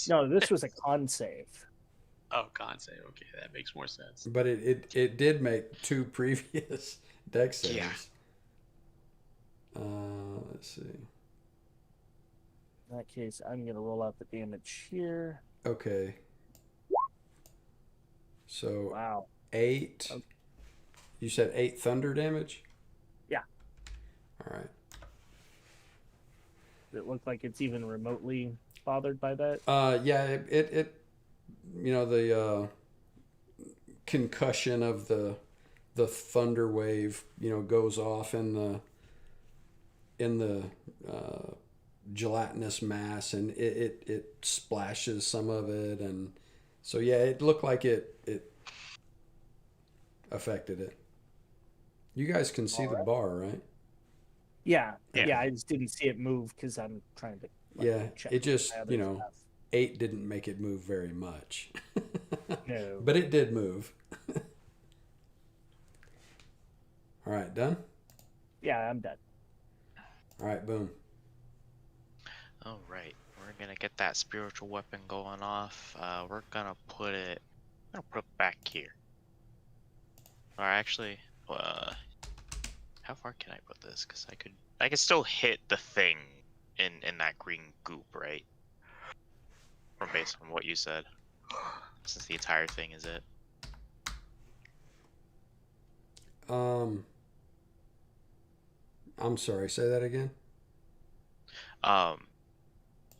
No, this was a con save. Oh, con save. Okay, that makes more sense. But it did make 2 previous dex saves. Yeah. Let's see. In that case, I'm going to roll out the damage here. Okay. So Wow. 8. Okay. You said 8 thunder damage? Yeah. All right. Does it look like it's even remotely bothered by that? Yeah, it you know, the concussion of the thunder wave, you know, goes off in the gelatinous mass, and it splashes some of it, and so yeah, it looked like it affected it. You guys can see the bar, right? Yeah. Yeah. Yeah, I just didn't see it move because I'm trying to. Yeah, check it just, my other you know, stuff. 8 didn't make it move very much. No. But it did move. All right, done? Yeah, I'm done. All right, boom. All right, we're gonna get that spiritual weapon going off. We're gonna put it back here. Or actually, how far can I put this? Because I could still hit the thing in that green goop, right? Or based on what you said, since the entire thing is it. I'm sorry, say that again.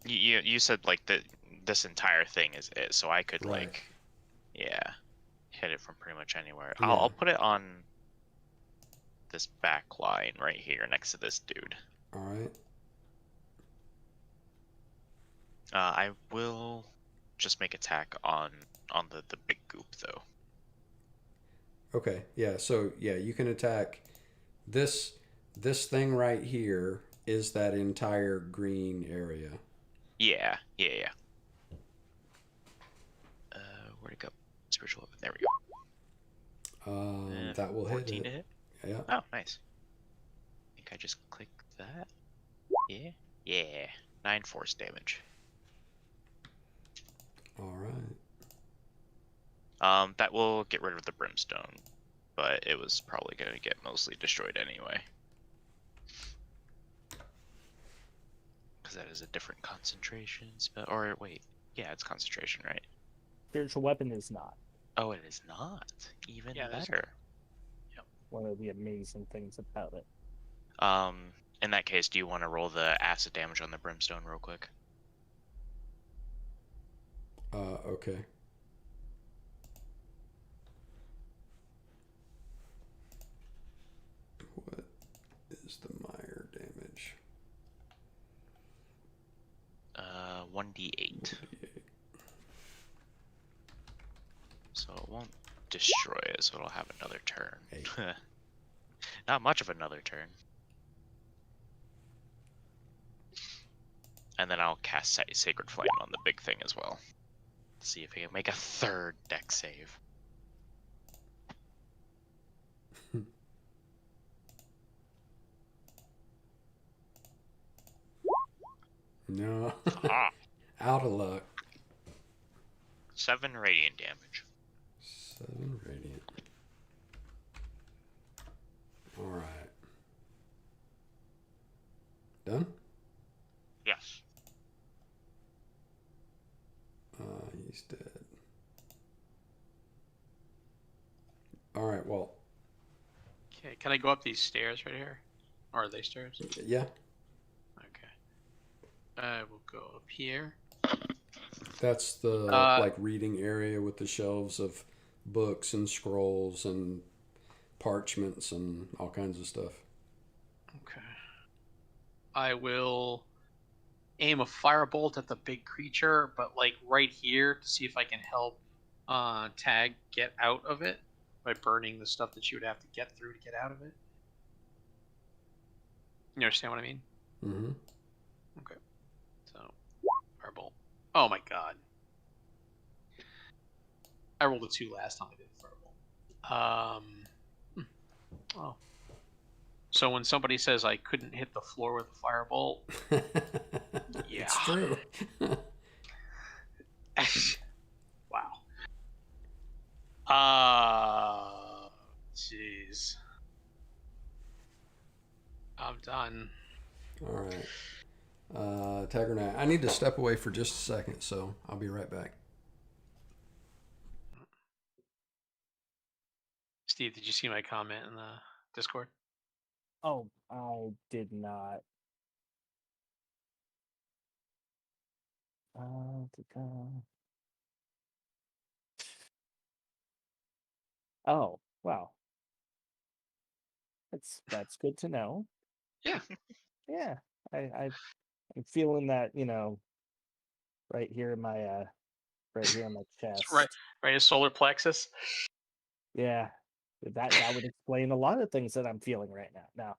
You said like this entire thing is it, so I could Right. like, yeah. hit it from pretty much anywhere. Yeah. I'll put it on this back line right here next to this dude. All right. I will just make attack on the big goop though. Okay. Yeah. So yeah, you can attack this thing right here is that entire green area. Yeah. Where'd it go? Spiritual weapon. There we go. That will hit 14 it. to hit. Yeah. Oh, nice. I think I just clicked that. Yeah. 9 force damage. All right. That will get rid of the brimstone, but it was probably gonna get mostly destroyed anyway. Because that is a different concentration spell. Or wait, yeah, it's concentration, right? Spiritual weapon is not. Oh, it is not. Even Yeah, that's- better. One of the amazing things about it. In that case, do you want to roll the acid damage on the brimstone real quick? Okay. What is the mire damage? 1d8. So it won't destroy it, so it'll have another turn. Eight. Not much of another turn. And then I'll cast Sacred Flame on the big thing as well. See if he can make a third deck save. No. Ah, Out of luck. 7 radiant damage. 7 radiant. All right. Done? Yes. He's dead. All right, well, Okay, can I go up these stairs right here? Or are they stairs? yeah, Okay. I will go up here. that's the Uh, reading area with the shelves of books and scrolls and parchments and all kinds of stuff. Okay. I will aim a firebolt at the big creature, but like right here to see if I can help Tag get out of it by burning the stuff that she would have to get through to get out of it. You understand what I mean? Mm-hmm. Okay. So, firebolt. Oh my god. I rolled a 2 last time I did firebolt. Oh. So when somebody says I couldn't hit the floor with a firebolt, yeah. It's true. Wow. Jeez. I'm done. All right. Taggernat, I need to step away for just a second, so I'll be right back. Steve, did you see my comment in the Discord? Oh, I did not. Oh, wow. That's good to know. Yeah. Yeah, I'm feeling that, right here in my right here in my chest. Right, a solar plexus. Yeah, that would explain a lot of things that I'm feeling right now. Now,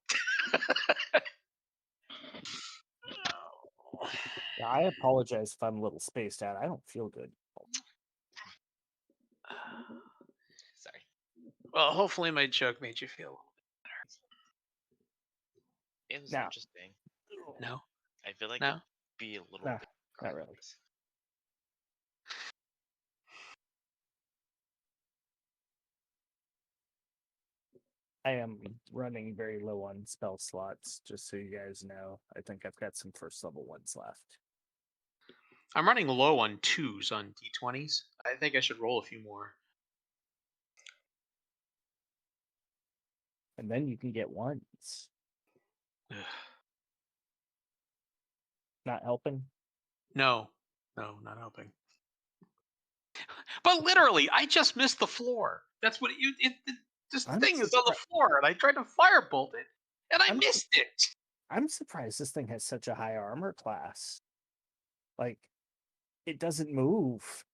I apologize if I'm a little spaced out. I don't feel good. Sorry. Well, hopefully my joke made you feel. It was Now. interesting. No. I feel like No? it'd be a little Nah, bit. not really. I am running very low on spell slots, just so you guys know. I think I've got some first level ones left. I'm running low on 2s on d20s. I think I should roll a few more. And then you can get ones. Not helping? No, not helping. But literally, I just missed the floor. That's what this I'm thing is on the floor, and I tried to firebolt it, and I missed it. I'm surprised this thing has such a high armor class. Like, it doesn't move.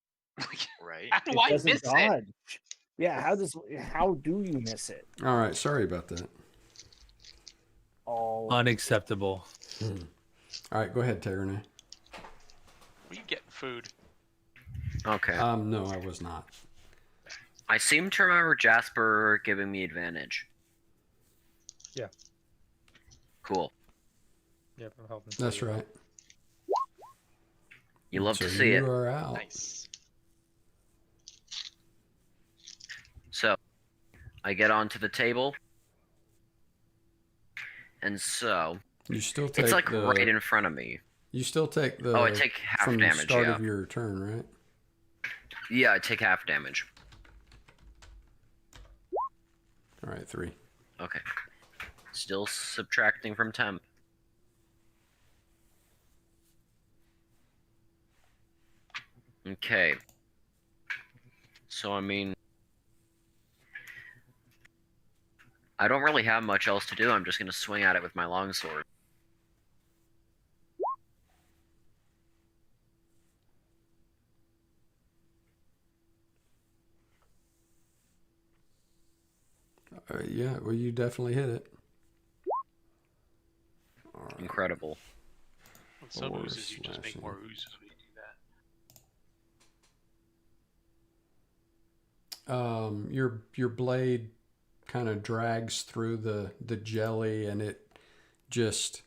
Right. How do It I doesn't miss it? dodge. Yeah, how do you miss it? All right, sorry about that. All Unacceptable. All right, go ahead, Tyranny. Were you getting food? Okay. No, I was not. I seem to remember Jasper giving me advantage. Yeah. Cool. Yep, I'm helping. That's set you up. right. You love So to see you it. are out. Nice. So, I get onto the table. And so, You still take it's like the, right in front of me. You still take the. Oh, I take half from damage, the start yeah. of your turn, right? Yeah, I take half damage. All right, 3. Okay. Still subtracting from temp. Okay. So, I mean, I don't really have much else to do. I'm just going to swing at it with my longsword. Yeah, well, you definitely hit it. All right. Incredible. With some Or oozes, you just make slashing. more oozes when you do that. Your blade kind of drags through the jelly, and it just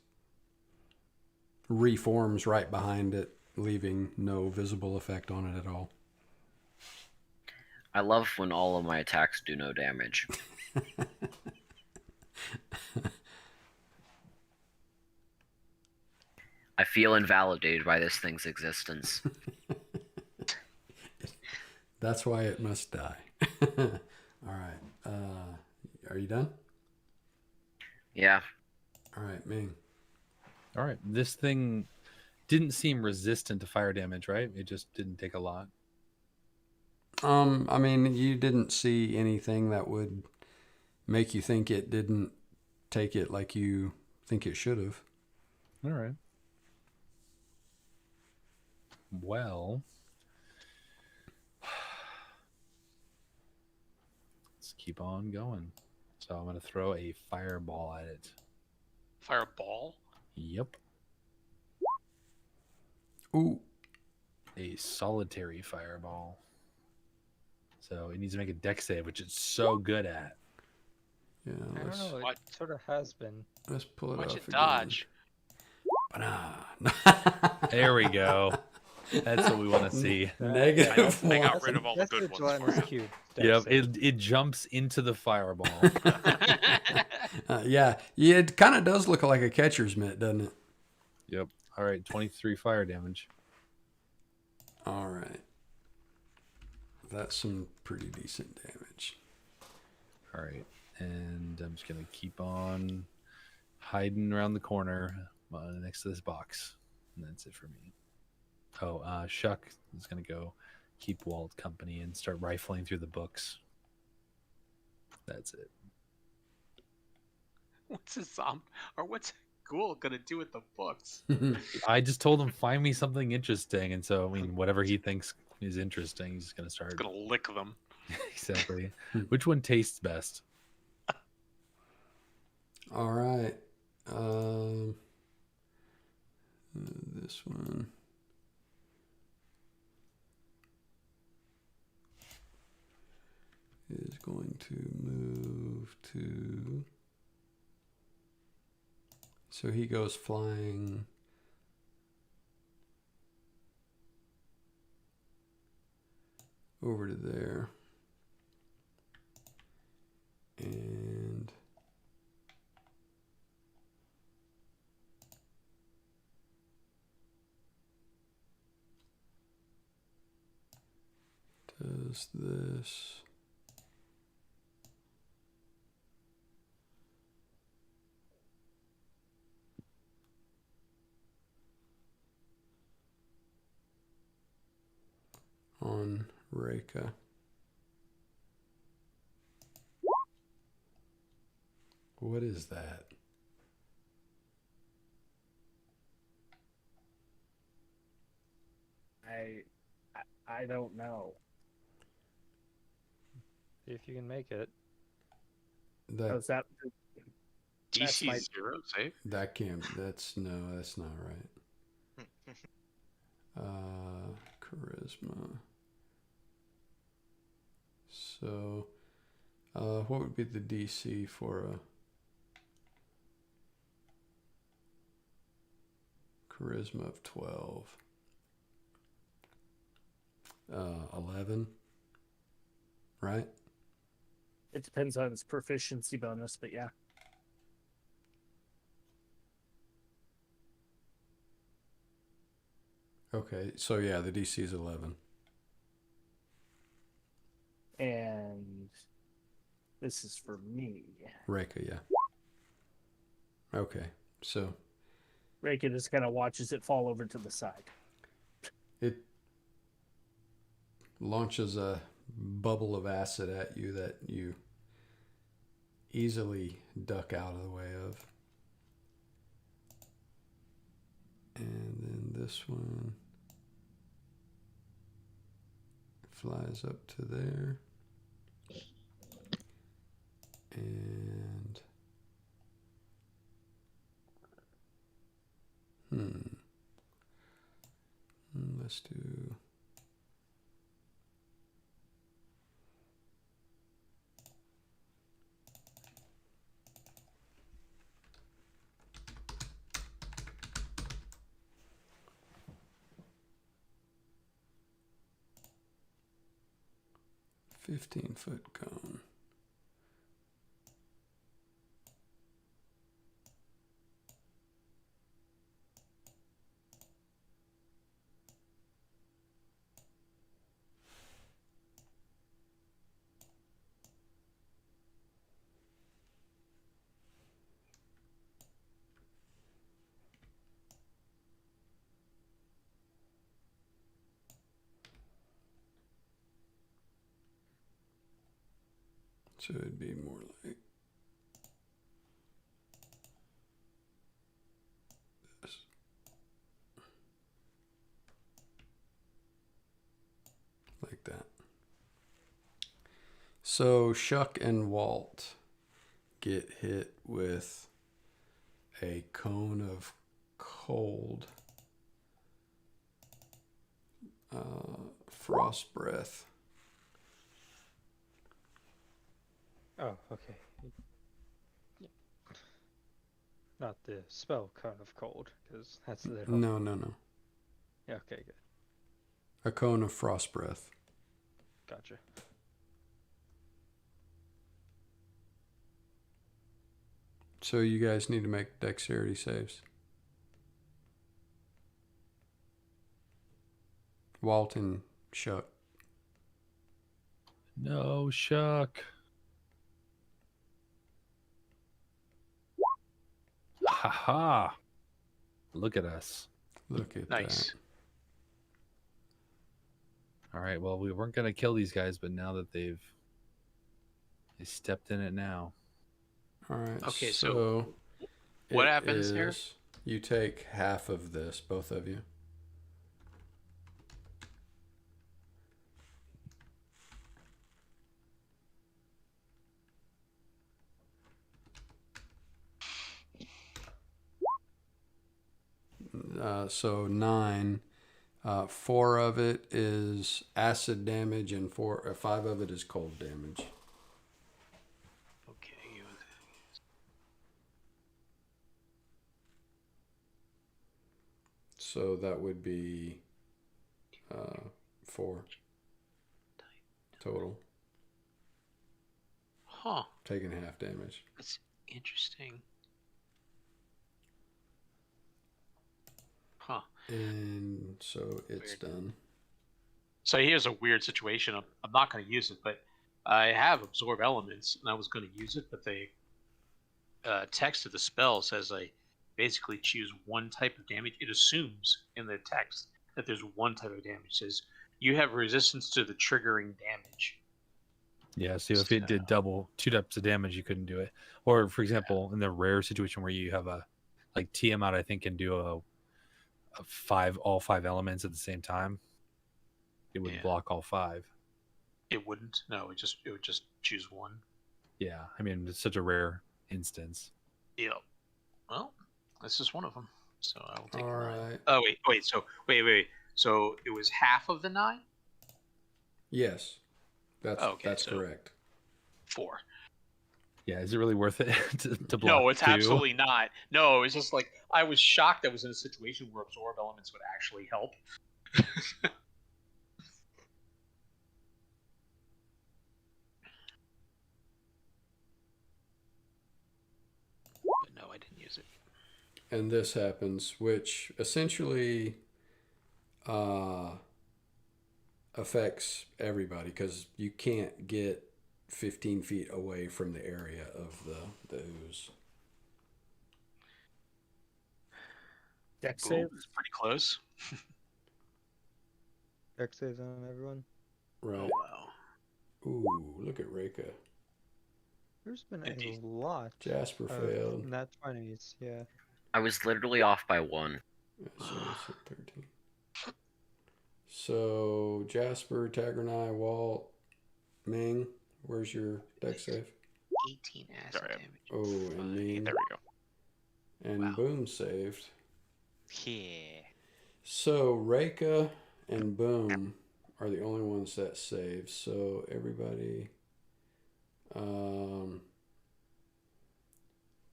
reforms right behind it, leaving no visible effect on it at all. I love when all of my attacks do no damage. I feel invalidated by this thing's existence. That's why it must die. All right. Are you done? Yeah. All right, Ming. All right. This thing didn't seem resistant to fire damage, right? It just didn't take a lot. I mean, you didn't see anything that would make you think it didn't take it like you think it should have. All right. Well, let's keep on going. So I'm going to throw a fireball at it. Fireball? Yep. Ooh. A solitary fireball. So it needs to make a dex save, which it's so good at. Yeah, I don't let's, know. It What? sort of has been. let's pull it Watch off it again. dodge. There we go. That's what we want to see. Negative I got one. rid of all the That's good the ones for gelatinous you. cube. dex Yep, save. it jumps into the fireball. Yeah, it kind of does look like a catcher's mitt, doesn't it? Yep. All right, 23 fire damage. All right. That's some pretty decent damage. All right, and I'm just gonna keep on hiding around the corner next to this box, and that's it for me. Oh, Shuck is gonna go keep Walt company and start rifling through the books. That's it. What's a what's a ghoul gonna do with the books? I just told him find me something interesting, and so I mean whatever he thinks is interesting, he's gonna start. Gonna lick them. Exactly. Which one tastes best? All right. This one. Is going to move to. So he goes flying. Over to there. And does this. On Reka. What is that? I don't know. See if you can make it. That Is that That's DC my- 0, save. that can't. That's not right. Charisma. So, what would be the DC for a charisma of 12? 11, right? It depends on its proficiency bonus, but yeah. Okay, so yeah, the DC is 11. And this is for me. Reka, yeah. Okay, so Reiki just kind of watches it fall over to the side. it launches a bubble of acid at you that you easily duck out of the way of. And then this one flies up to there. And let's do .15-foot cone. So it'd be more like this. Like that. So Shuck and Walt get hit with a cone of cold frost breath. Oh, okay. Yeah. Not the spell cone of cold, because that's the No. Yeah, okay, good. A cone of frost breath. Gotcha. So you guys need to make dexterity saves. Walt and Shuck. No, Shuck. Ha ha. Look at us. Look at Nice. that. All right. Well, we weren't gonna kill these guys, but now that they stepped in it now. All right. Okay, so what it happens here? is You take half of this, both of you. So 9. 4 of it is acid damage, and 5 of it is cold damage. Okay. So that would be 4 total, Huh. taking half damage. That's interesting. Huh. And so it's Weird. done. So here's a weird situation. I'm not going to use it, but I have absorb elements, and I was going to use it, but the text of the spell says I basically choose one type of damage. It assumes in the text that there's one type of damage. It says You have resistance to the triggering damage. Yeah, so if it did double 2 types of damage, you couldn't do it. Or for example, in the rare situation where you have a like Tiamat, I think can do a all 5 elements at the same time. It would block all 5. It wouldn't. No, it would just choose one. Yeah, I mean it's such a rare instance. Yep. Well, this is one of them. So I will take All a 9. right. Oh wait. So wait. So it was half of the 9. Yes, that's so correct. 4. Yeah, is it really worth it to block? No, it's 2? absolutely not. No, it's just like I was shocked I was in a situation where absorb elements would actually help. But no, I didn't use it. And this happens, which essentially affects everybody because you can't get 15 feet away from the area of the ooze. Deck Ooh, save. it's pretty close. Deck saves on everyone. Right. Oh wow. Ooh, look at Reka. There's been Indeed. a lot Jasper failed. nat 20s, yeah. I was literally off by 1. So it's at 13. So Jasper, Tagernai, Walt, Ming, where's your deck save? 18 acid Sorry. damage. Oh, and me. There we go. And Wow. Boom saved. Yeah. So Reka and Boom are the only ones that save. So everybody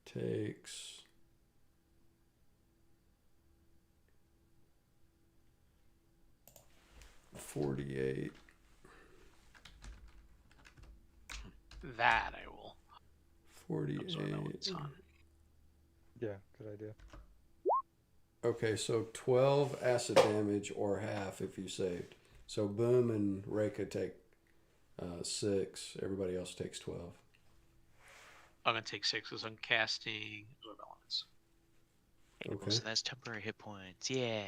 takes 48. That I will. 48. Absorb elements on. Yeah, good idea. Okay, so 12 acid damage or half if you saved. So Boom and Reka take 6. Everybody else takes 12. I'm gonna take 6 because I'm casting absorb elements. Okay. So that's temporary hit points. Yeah.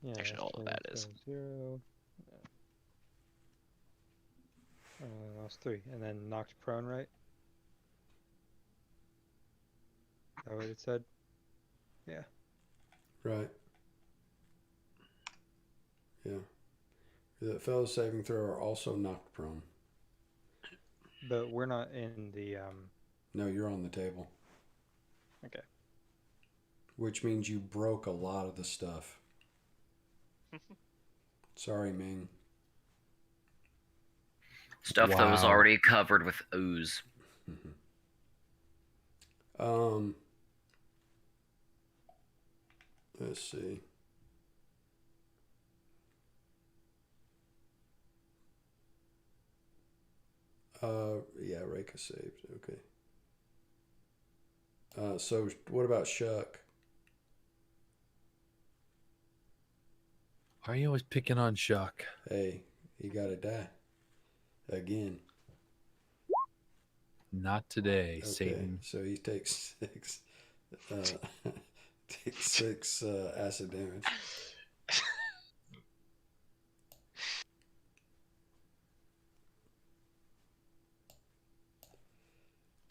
Yeah, Actually, all of that is. 0. I only lost 3. And then knocked prone, right? Is that what it said? Yeah. Right. Yeah. The fellow saving throw are also knocked prone. But we're not in the No, you're on the table. Okay. Which means you broke a lot of the stuff. Sorry, Ming. Stuff that was Wow. already covered with ooze. Let's see. Yeah, Reka saved. Okay. So what about Shuck? Why are you always picking on Shuck? Hey, he gotta die. Again. Not today, Okay, Satan. so he takes 6. Takes 6 acid damage.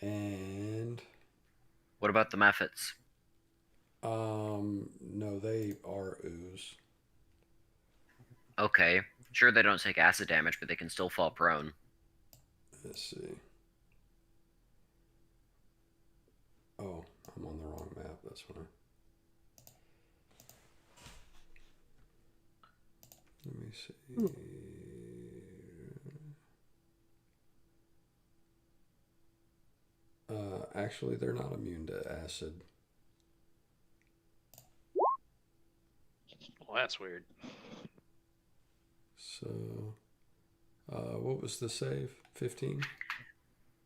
And What about the Mephits? no, they are ooze. Okay. Sure, they don't take acid damage, but they can still fall prone. Let's see. Oh, I'm on the wrong map. That's why. Let me see. Actually, they're not immune to acid. Well, that's weird. So, what was the save? 15?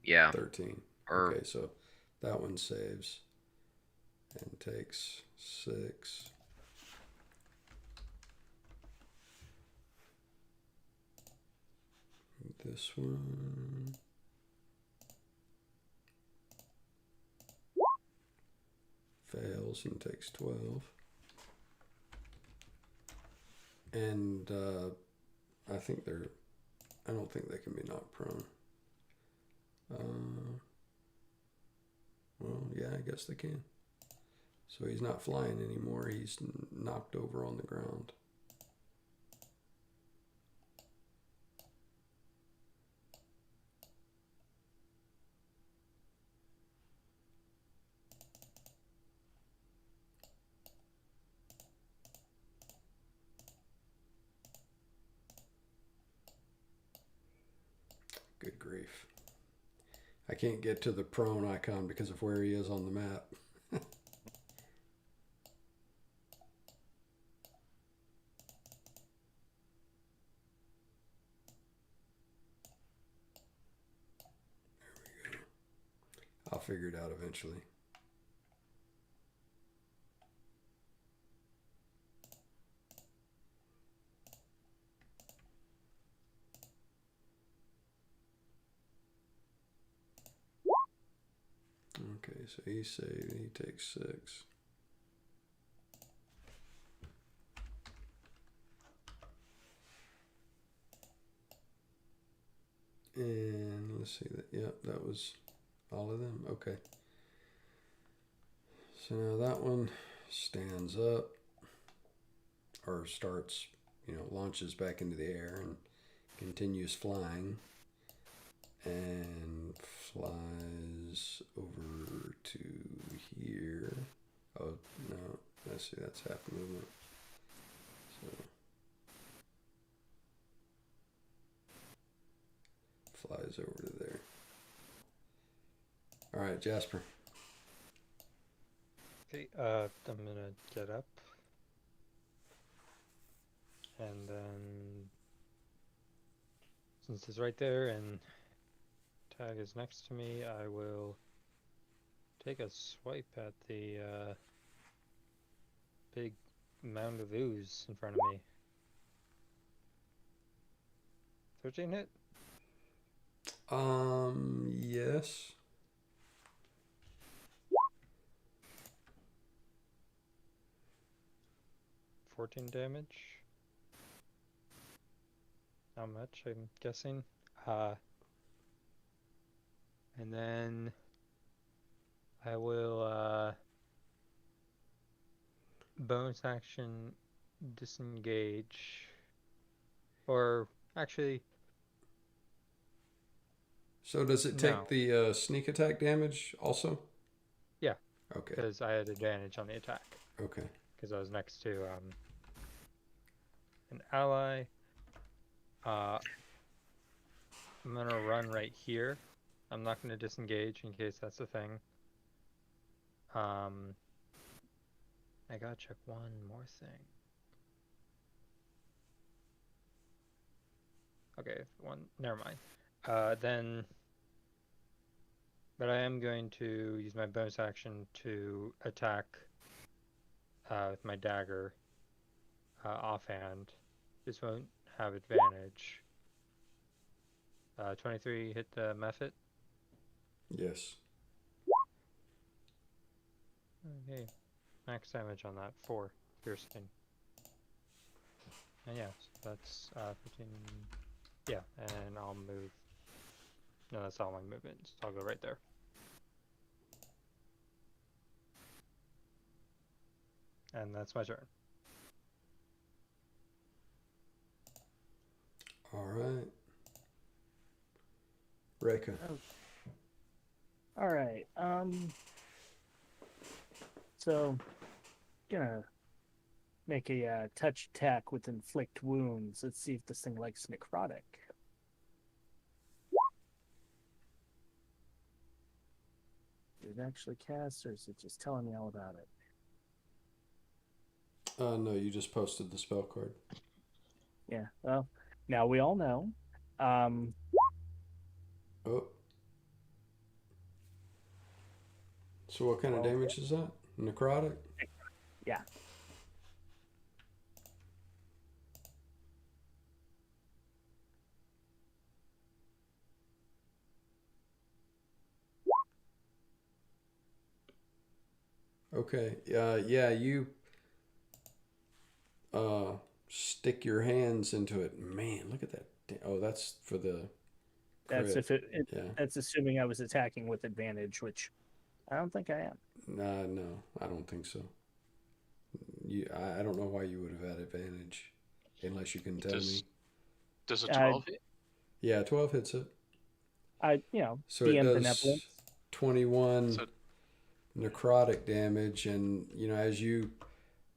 Yeah. 13. Or Okay, so that one saves and takes 6. This one fails and takes 12. And I think they're. I don't think they can be knocked prone. Well, yeah, I guess they can. So he's not flying anymore. He's knocked over on the ground. Good grief. I can't get to the prone icon because of where he is on the map. I'll figure it out eventually. Okay, so he's saved. He takes 6. And let's see that. Yep, that was all of them. Okay. So now that one stands up or starts, launches back into the air and continues flying and flies over to here. Oh, no. Let's see, that's half movement. So flies over to there. All right, Jasper. Okay, I'm gonna get up. And then, since it's right there and tag is next to me, I will take a swipe at the big mound of ooze in front of me. 13 hit? Yes. 14 damage. Not much, I'm guessing. And then I will bonus action disengage. Or actually, So does it take the sneak attack damage also? Yeah. Okay. Because I had advantage on the attack. Okay. Because I was next to an ally. I'm gonna run right here. I'm not gonna disengage in case that's the thing. I gotta check one more thing. Okay, never mind. But I am going to use my bonus action to attack with my dagger offhand. This won't have advantage. 23 hit the method. Yes. Okay, max damage on that, 4 piercing. And yeah, so that's 15. Yeah, and I'll move. No, that's all my movements. I'll go right there. And that's my turn. All right. Reka. Oh. All right. So, gonna make a touch attack with inflict wounds. Let's see if this thing likes necrotic. Did it actually cast, or is it just telling me all about it? No, you just posted the spell card. Yeah. Well, now we all know. Oh. So what kind of damage is that? Necrotic? Yeah. Okay. Yeah, you stick your hands into it. Man, look at that. Oh, that's for the That's crit. if it Yeah. that's assuming I was attacking with advantage, which I don't think I am. No, I don't think so. I don't know why you would have had advantage, unless you can tell me. Does a I- 12 hit? Yeah, 12 hits it. So it DM does benevolence. 21 So- necrotic damage, and as you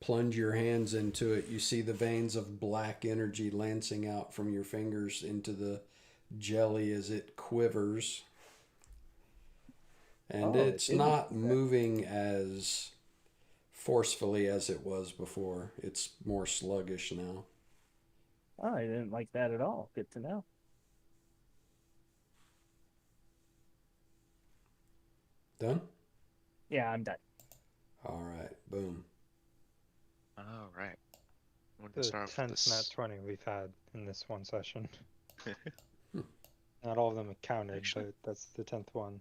plunge your hands into it, you see the veins of black energy lancing out from your fingers into the jelly as it quivers. And Oh, it's it didn't not do that. moving as forcefully as it was before. It's more sluggish now. Oh, I didn't like that at all. Good to know. Done? Yeah, I'm done. All right, boom. All right. I'm gonna The start off 10th with this. nat 20 we've had in this one session. Not all of them have counted, Actually- but that's the 10th one.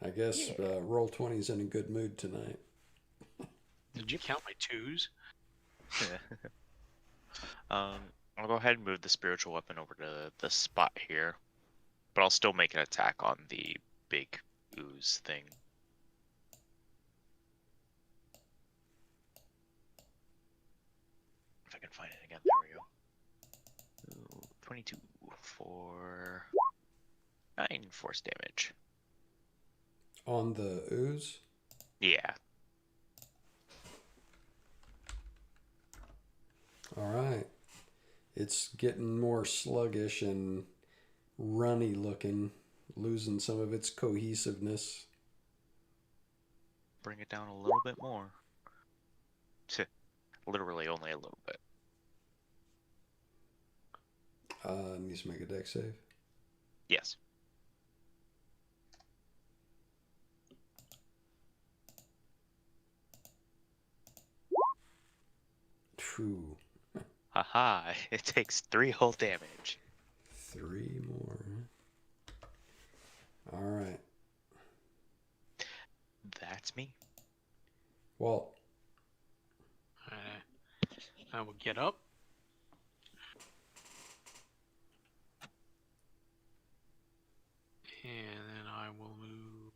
I guess Roll 20 is in a good mood tonight. Did you count my 2s? I'll go ahead and move the spiritual weapon over to the spot here, but I'll still make an attack on the big ooze thing. If I can find it again, there we go. Ooh, 22 for 9 force damage. On the ooze? Yeah. All right. It's getting more sluggish and runny looking, losing some of its cohesiveness. Bring it down a little bit more. Literally only a little bit. Needs to make a dex save. Yes. True. Haha, it takes 3 whole damage. 3 more. All right. That's me. Walt. I will get up. And then I will move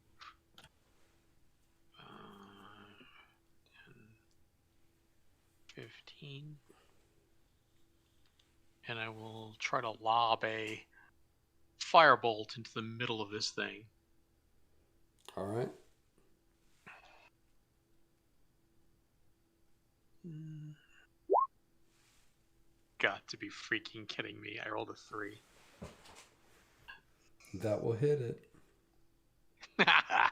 10, 15. And I will try to lob a firebolt into the middle of this thing. All right. Got to be freaking kidding me. I rolled a 3. That will hit it. I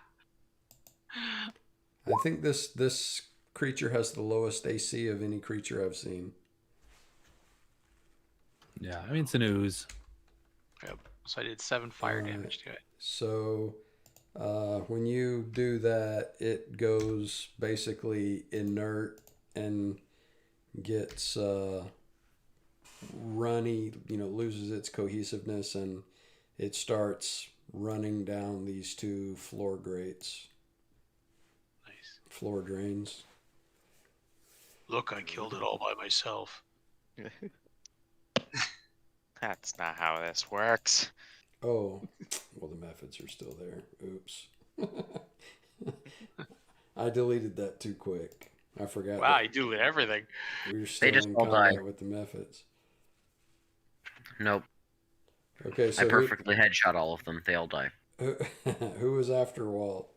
think this creature has the lowest AC of any creature I've seen. Yeah, I mean it's an ooze. Yep. So I did 7 fire Alright. damage to it. So when you do that, it goes basically inert and gets runny, loses its cohesiveness, and it starts running down these 2 floor grates, Nice. floor drains. Look, I killed it all by myself. That's not how this works. Oh, well, the methods are still there. Oops. I deleted that too quick. I forgot. Wow, that you do everything. we were still just in all combat die. with the methods. Nope. Okay, so I perfectly headshot all of them. They all die. who was after Walt?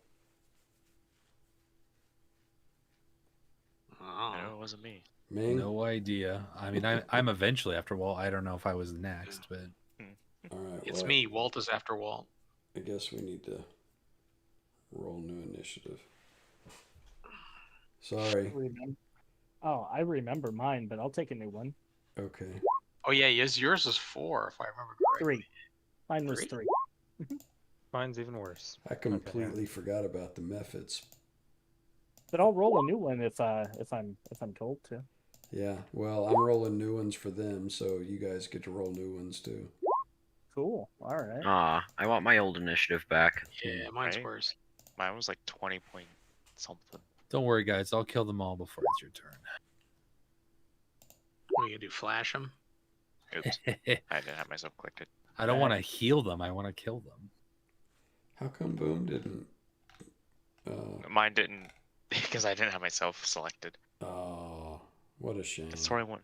Oh. No, it wasn't me. Ming? No idea. I mean, I'm eventually after Walt. I don't know if I was next, but All right. It's well, me. Walt is after Walt. I guess we need to roll new initiative. Sorry. I remember mine, but I'll take a new one. Okay. Oh yeah, yours is 4, if I remember correctly. 3. Mine was 3? 3. Mine's even worse. I completely forgot about the methods. But I'll roll a new one if I'm told to. Yeah, well, I'm rolling new ones for them, so you guys get to roll new ones too. Cool. All right. I want my old initiative back. Yeah, mine's Right? worse. Mine was like 20 point something. Don't worry, guys. I'll kill them all before it's your turn. What are you gonna do? Flash them? Oops, I didn't have myself clicked. I don't want to heal them. I want to kill them. How come Boom didn't? Mine didn't because I didn't have myself selected. Oh, what a shame. It's 21.15.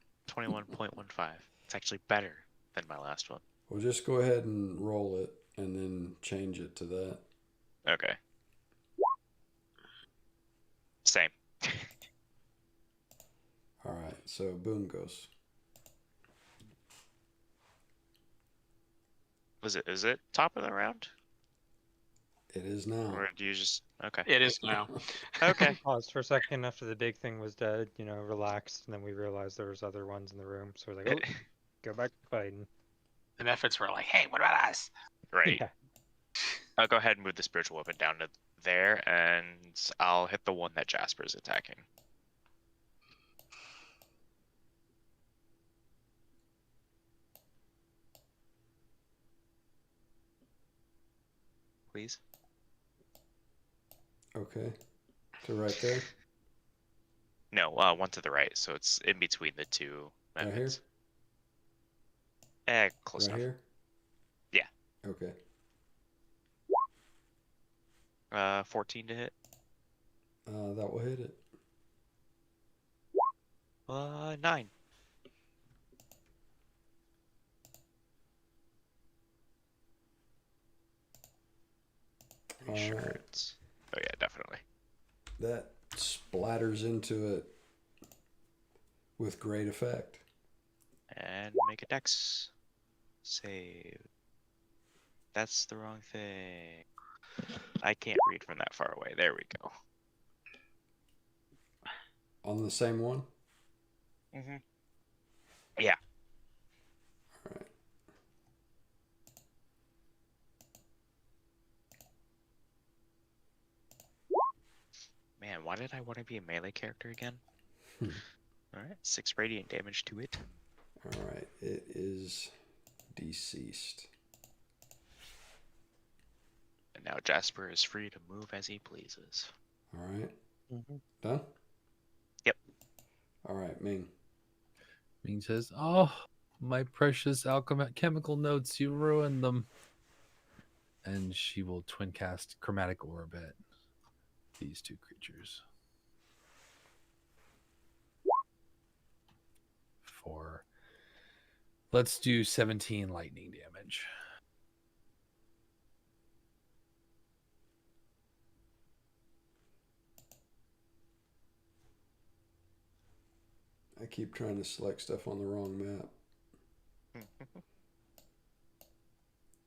It's actually better than my last one. Well, just go ahead and roll it, and then change it to that. Okay. Same. All right, so Boom goes. Is it top of the round? It is now. Or do you just okay. It is now. Okay. Paused for a second after the big thing was dead, you know, relaxed, and then we realized there was other ones in the room, so we're like, oh, go back to fighting. The methods were like, hey, what about us? Right. Yeah. I'll go ahead and move the spiritual weapon down to there, and I'll hit the one that Jasper's attacking. Please. Okay. So right there? No, one to the right, so it's in between the two Right here? methods. Close Right enough. here? Yeah. Okay. 14 to hit. That will hit it. 9. Pretty sure Alright. it's. Oh yeah, definitely. That splatters into it with great effect. And make a dex save. That's the wrong thing. I can't read from that far away. There we go. On the same one? Mm-hmm. Yeah. Alright. Man, why did I want to be a melee character again? Hmm. Alright, 6 radiant damage to it. Alright, it is deceased. And now Jasper is free to move as he pleases. Alright. Mm-hmm. Done? Yep. Alright, Ming. Ming says, "Oh, my precious chemical notes, you ruined them." And she will twin cast chromatic orb at these two creatures. For, let's do 17 lightning damage. I keep trying to select stuff on the wrong map.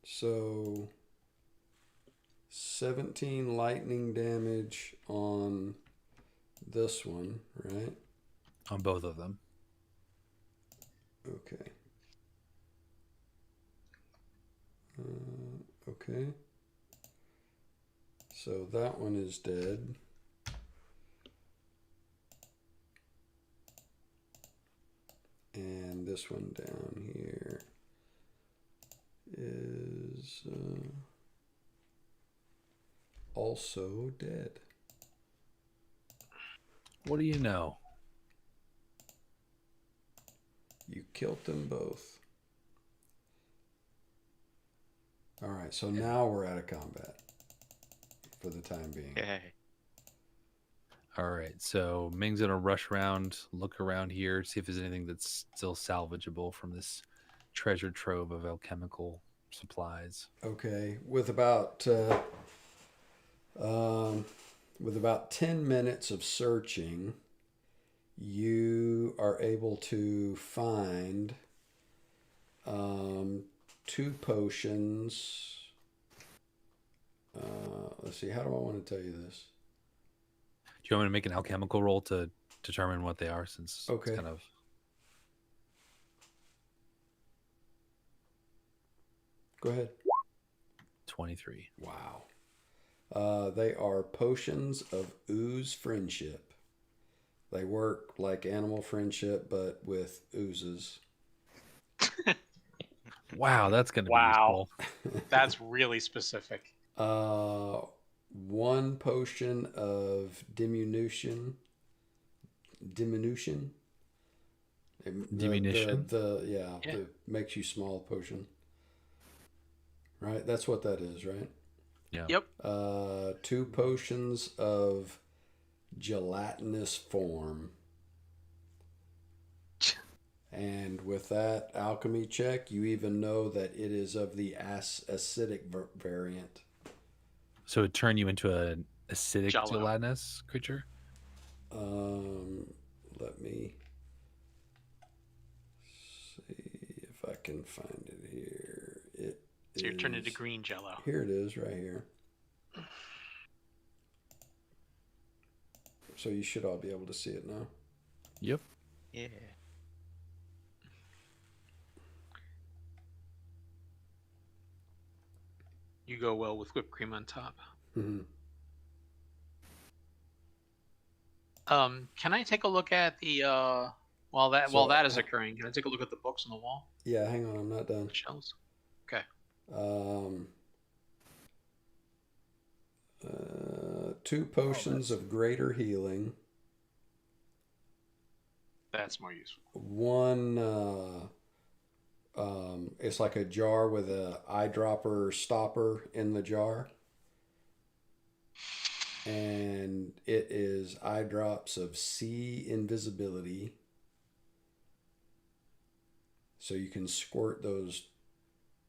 So 17 lightning damage on this one, right? On both of them. Okay. Okay. So that one is dead. And this one down here is also dead. What do you know? You killed them both. All right, so now we're out of combat for the time being. Yay. All right, so Ming's gonna rush around, look around here, see if there's anything that's still salvageable from this treasure trove of alchemical supplies. Okay, with about 10 minutes of searching, you are able to find 2 potions. Let's see, how do I want to tell you this? Do you want me to make an alchemical roll to determine what they are, since Okay. it's kind of... Go ahead. 23. Wow. They are potions of ooze friendship. They work like animal friendship, but with oozes. Wow, that's gonna be Wow. useful. That's really specific. 1 potion of diminution. Diminution. Diminution? Yeah. The makes you small potion. Right? That's what that is, right? Yeah. Yep. 2 potions of gelatinous form. And with that alchemy check, you even know that it is of the acidic variant. So it turn you into an acidic Jello. gelatinous creature? Let me see if I can find it here. So you're turning into is- green jello. Here it is, right here. So you should all be able to see it now. Yep. Yeah. You go well with whipped cream on top. Mhm. Can I take a look at the while So, that is occurring? Can I take a look at the books on the wall, Yeah, hang on, I'm not done. the shelves? Okay. 2 potions of greater healing. That's more useful. 1, it's like a jar with a eyedropper stopper in the jar. And it is eye drops of sea invisibility. So you can squirt those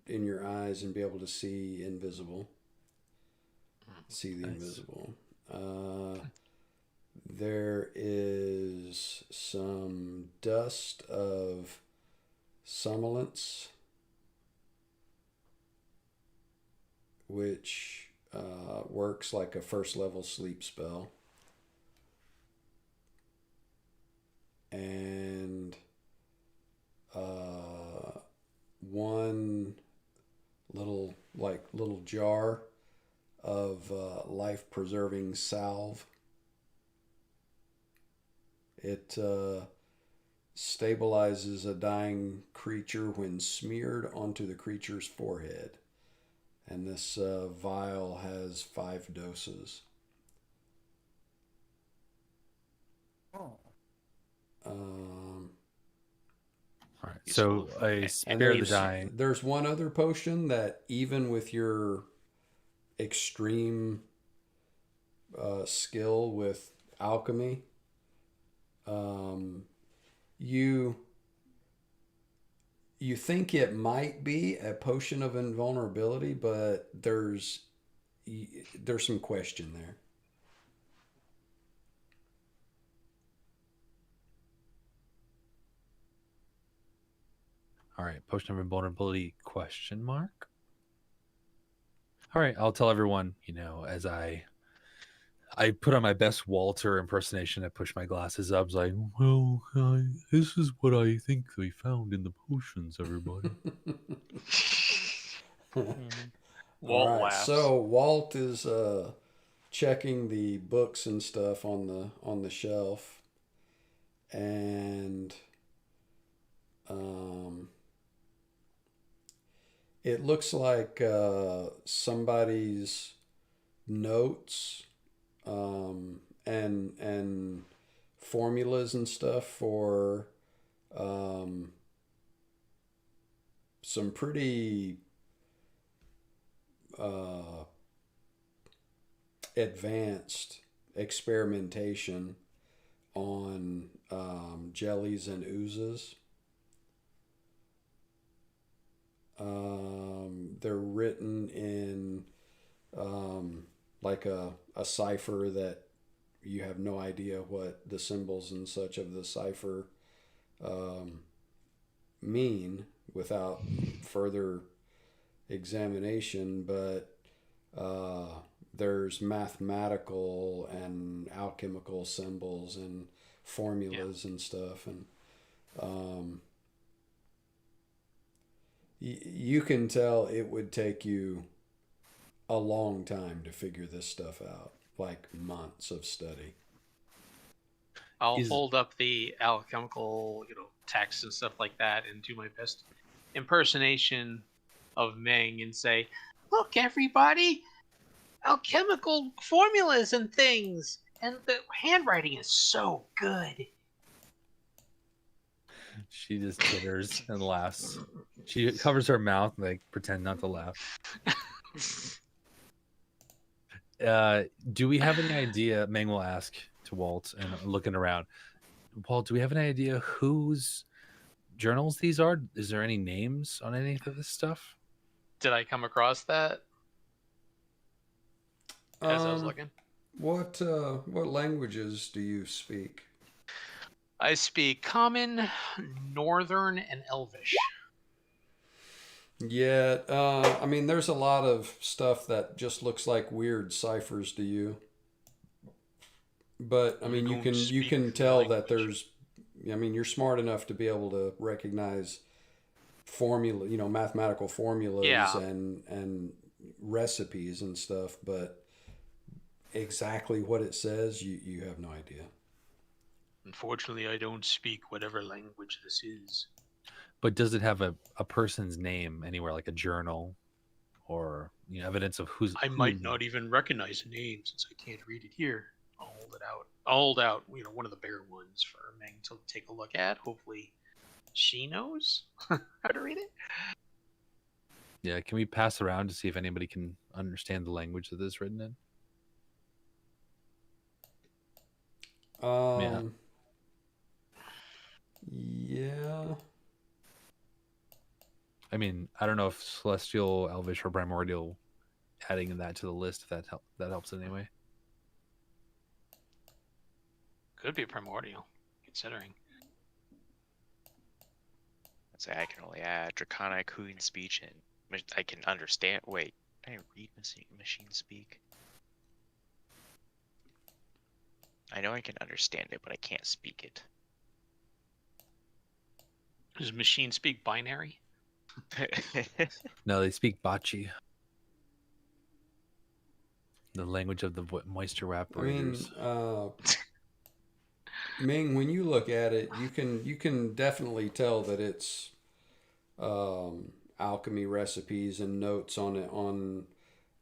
in your eyes and be able to see invisible. See the Nice. invisible. There is some dust of somnolence, which works like a 1st level sleep spell. And 1 little jar of life preserving salve. It stabilizes a dying creature when smeared onto the creature's forehead. And this vial has 5 doses. Oh. All right. Useful. So I Okay. spare And the dying. there's 1 other potion that even with your extreme skill with alchemy, you think it might be a potion of invulnerability, but there's some question there. All right. Potion of invulnerability ? All right. I'll tell everyone, as I put on my best Walter impersonation. I push my glasses up. It's like, well, this is what I think we found in the potions, everybody. Walt All right, laughs. so Walt is checking the books and stuff on the shelf, and it looks like somebody's notes and formulas and stuff for some pretty advanced experimentation on jellies and oozes. They're written in like a cipher that you have no idea what the symbols and such of the cipher mean without further examination, but there's mathematical and alchemical symbols and formulas and stuff, and you can tell it would take you a long time to figure this stuff out, like months of study. I'll hold up the alchemical, text and stuff like that, and do my best impersonation of Meng and say, "Look, everybody, alchemical formulas and things, and the handwriting is so good. She just titters and laughs. She covers her mouth and like pretend not to laugh. Do we have any idea? Meng will ask to Walt and looking around. Walt, do we have any idea whose journals these are? Is there any names on any of this stuff? Did I come across that as I was Um, looking? what languages do you speak? I speak Common, Northern, and Elvish. Yeah, I mean, there's a lot of stuff that just looks like weird ciphers to you. But I mean, you can tell that there's. I mean, you're smart enough to be able to recognize formula, mathematical formulas Yeah. and recipes and stuff. But exactly what it says, you have no idea. Unfortunately, I don't speak whatever language this is. But does it have a person's name anywhere, like a journal or evidence of who's? I might not even recognize a name since I can't read it here. I'll hold it out. I'll hold out, one of the bare ones for Meng to take a look at. Hopefully, she knows how to read it. Yeah, can we pass around to see if anybody can understand the language that is written in? Yeah. I mean, I don't know if Celestial, Elvish, or Primordial adding that to the list, if that helps in any way. Could be primordial, considering. I'd say I can only add Draconic, Hooting Speech, and I can understand. Wait, can I read machine speak? I know I can understand it, but I can't speak it. Does machine speak binary? No, they speak Bachi. The language of the moisture evaporators. Ming, when you look at it, you can definitely tell that it's alchemy recipes and notes on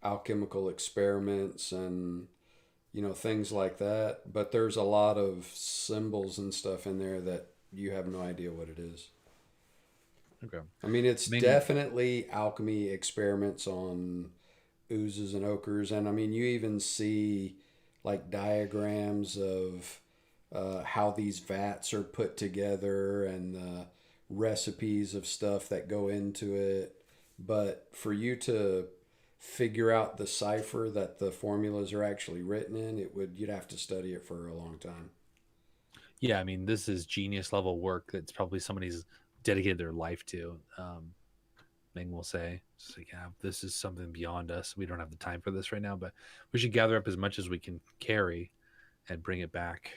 alchemical experiments and things like that. But there's a lot of symbols and stuff in there that you have no idea what it is. Okay. I mean, it's definitely alchemy experiments on oozes and ochres, and I mean, you even see like diagrams of how these vats are put together and the recipes of stuff that go into it. But for you to figure out the cipher that the formulas are actually written in, you'd have to study it for a long time. Yeah, I mean, this is genius level work that's probably somebody's dedicated their life to. Ming will say, it's like, yeah, this is something beyond us. We don't have the time for this right now, but we should gather up as much as we can carry and bring it back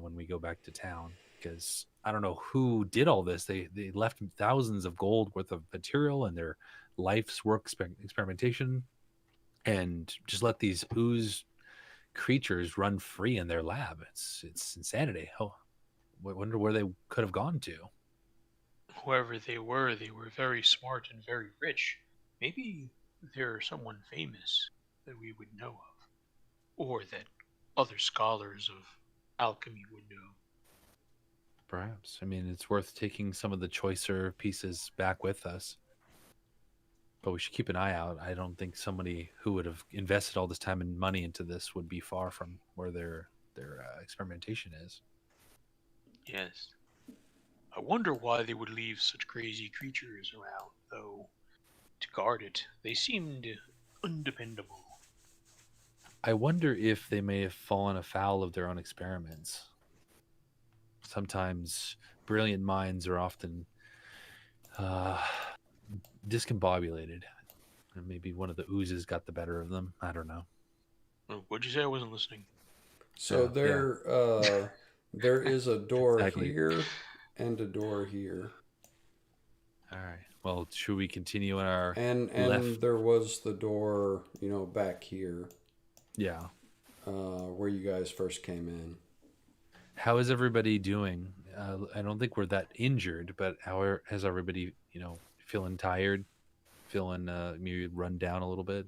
when we go back to town. Because I don't know who did all this. They left thousands of gold worth of material and their life's work experimentation, and just let these ooze creatures run free in their lab. It's insanity. Oh, I wonder where they could have gone to. Whoever they were very smart and very rich. Maybe they're someone famous that we would know of, or that other scholars of alchemy would know. Perhaps. I mean, it's worth taking some of the choicer pieces back with us. But we should keep an eye out. I don't think somebody who would have invested all this time and money into this would be far from where their experimentation is. Yes. I wonder why they would leave such crazy creatures around, though, to guard it. They seemed undependable. I wonder if they may have fallen afoul of their own experiments. Sometimes brilliant minds are often discombobulated. And maybe one of the oozes got the better of them. I don't know. What'd you say? I wasn't listening. So there is a door Exactly. here and a door here. All right. Well, should we continue in our and left? There was the door, back here. Yeah. Where you guys first came in. How is everybody doing? I don't think we're that injured, but how has everybody, feeling tired, feeling maybe run down a little bit?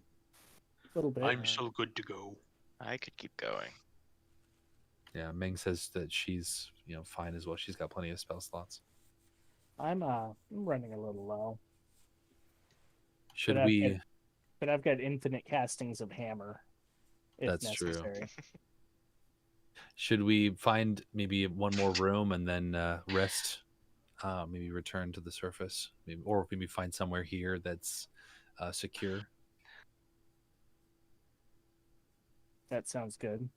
little bit. I'm so good to go. I could keep going. Yeah, Meng says that she's fine as well. She's got plenty of spell slots. I'm running a little low, Should I've we? got- but I've got infinite castings of hammer, if That's true. necessary. Should we find maybe one more room and then rest? Maybe return to the surface, or maybe find somewhere here that's secure. That sounds good.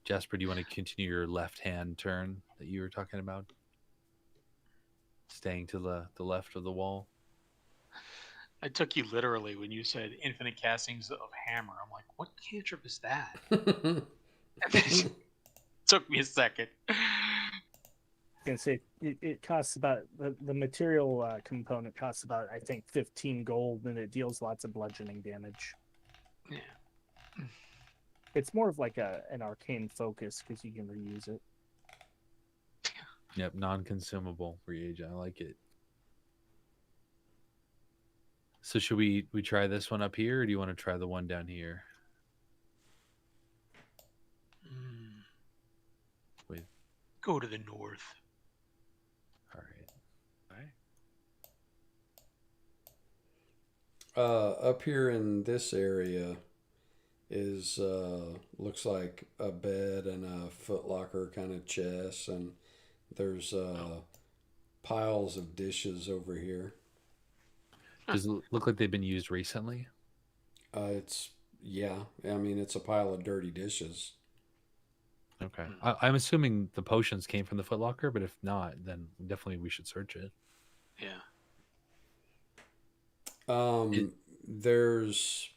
Jasper, do you want to continue your left-hand turn that you were talking about? Staying to the left of the wall. I took you literally when you said infinite castings of hammer. I'm like, what cantrip is that? Took me a second. I was gonna say it costs about the material component costs about, I think, 15 gold, and it deals lots of bludgeoning damage. Yeah. It's more of like an arcane focus because you can reuse it. Yep, non-consumable reagent. I like it. So should we try this one up here, or do you want to try the one down here? Wait. Go to the north. All right. Up here in this area is looks like a bed and a footlocker kind of chest, and there's piles of dishes over here. Does it look like they've been used recently? It's a pile of dirty dishes. Okay. I'm assuming the potions came from the footlocker, but if not, then definitely we should search it. Yeah. There's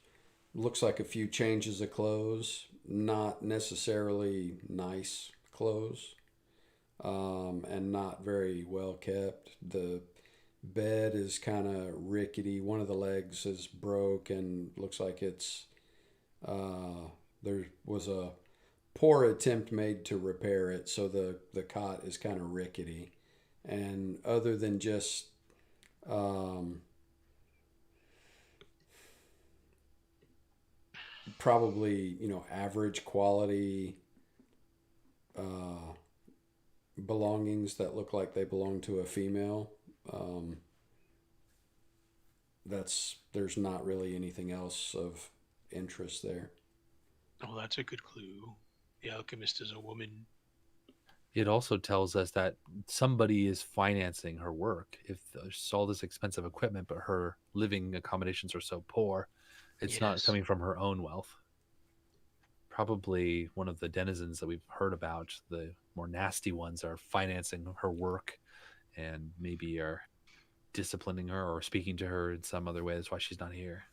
looks like a few changes of clothes, not necessarily nice clothes, and not very well kept. The bed is kind of rickety. One of the legs is broke and looks like it's there was a poor attempt made to repair it, so the cot is kind of rickety. And other than just probably average quality belongings that look like they belong to a female, there's not really anything else of interest there. Oh, that's a good clue. The alchemist is a woman. It also tells us that somebody is financing her work. If there's all this expensive equipment, but her living accommodations are so poor, it's not Yes. coming from her own wealth. Probably one of the denizens that we've heard about, the more nasty ones, are financing her work and maybe are disciplining her or speaking to her in some other way. That's why she's not here.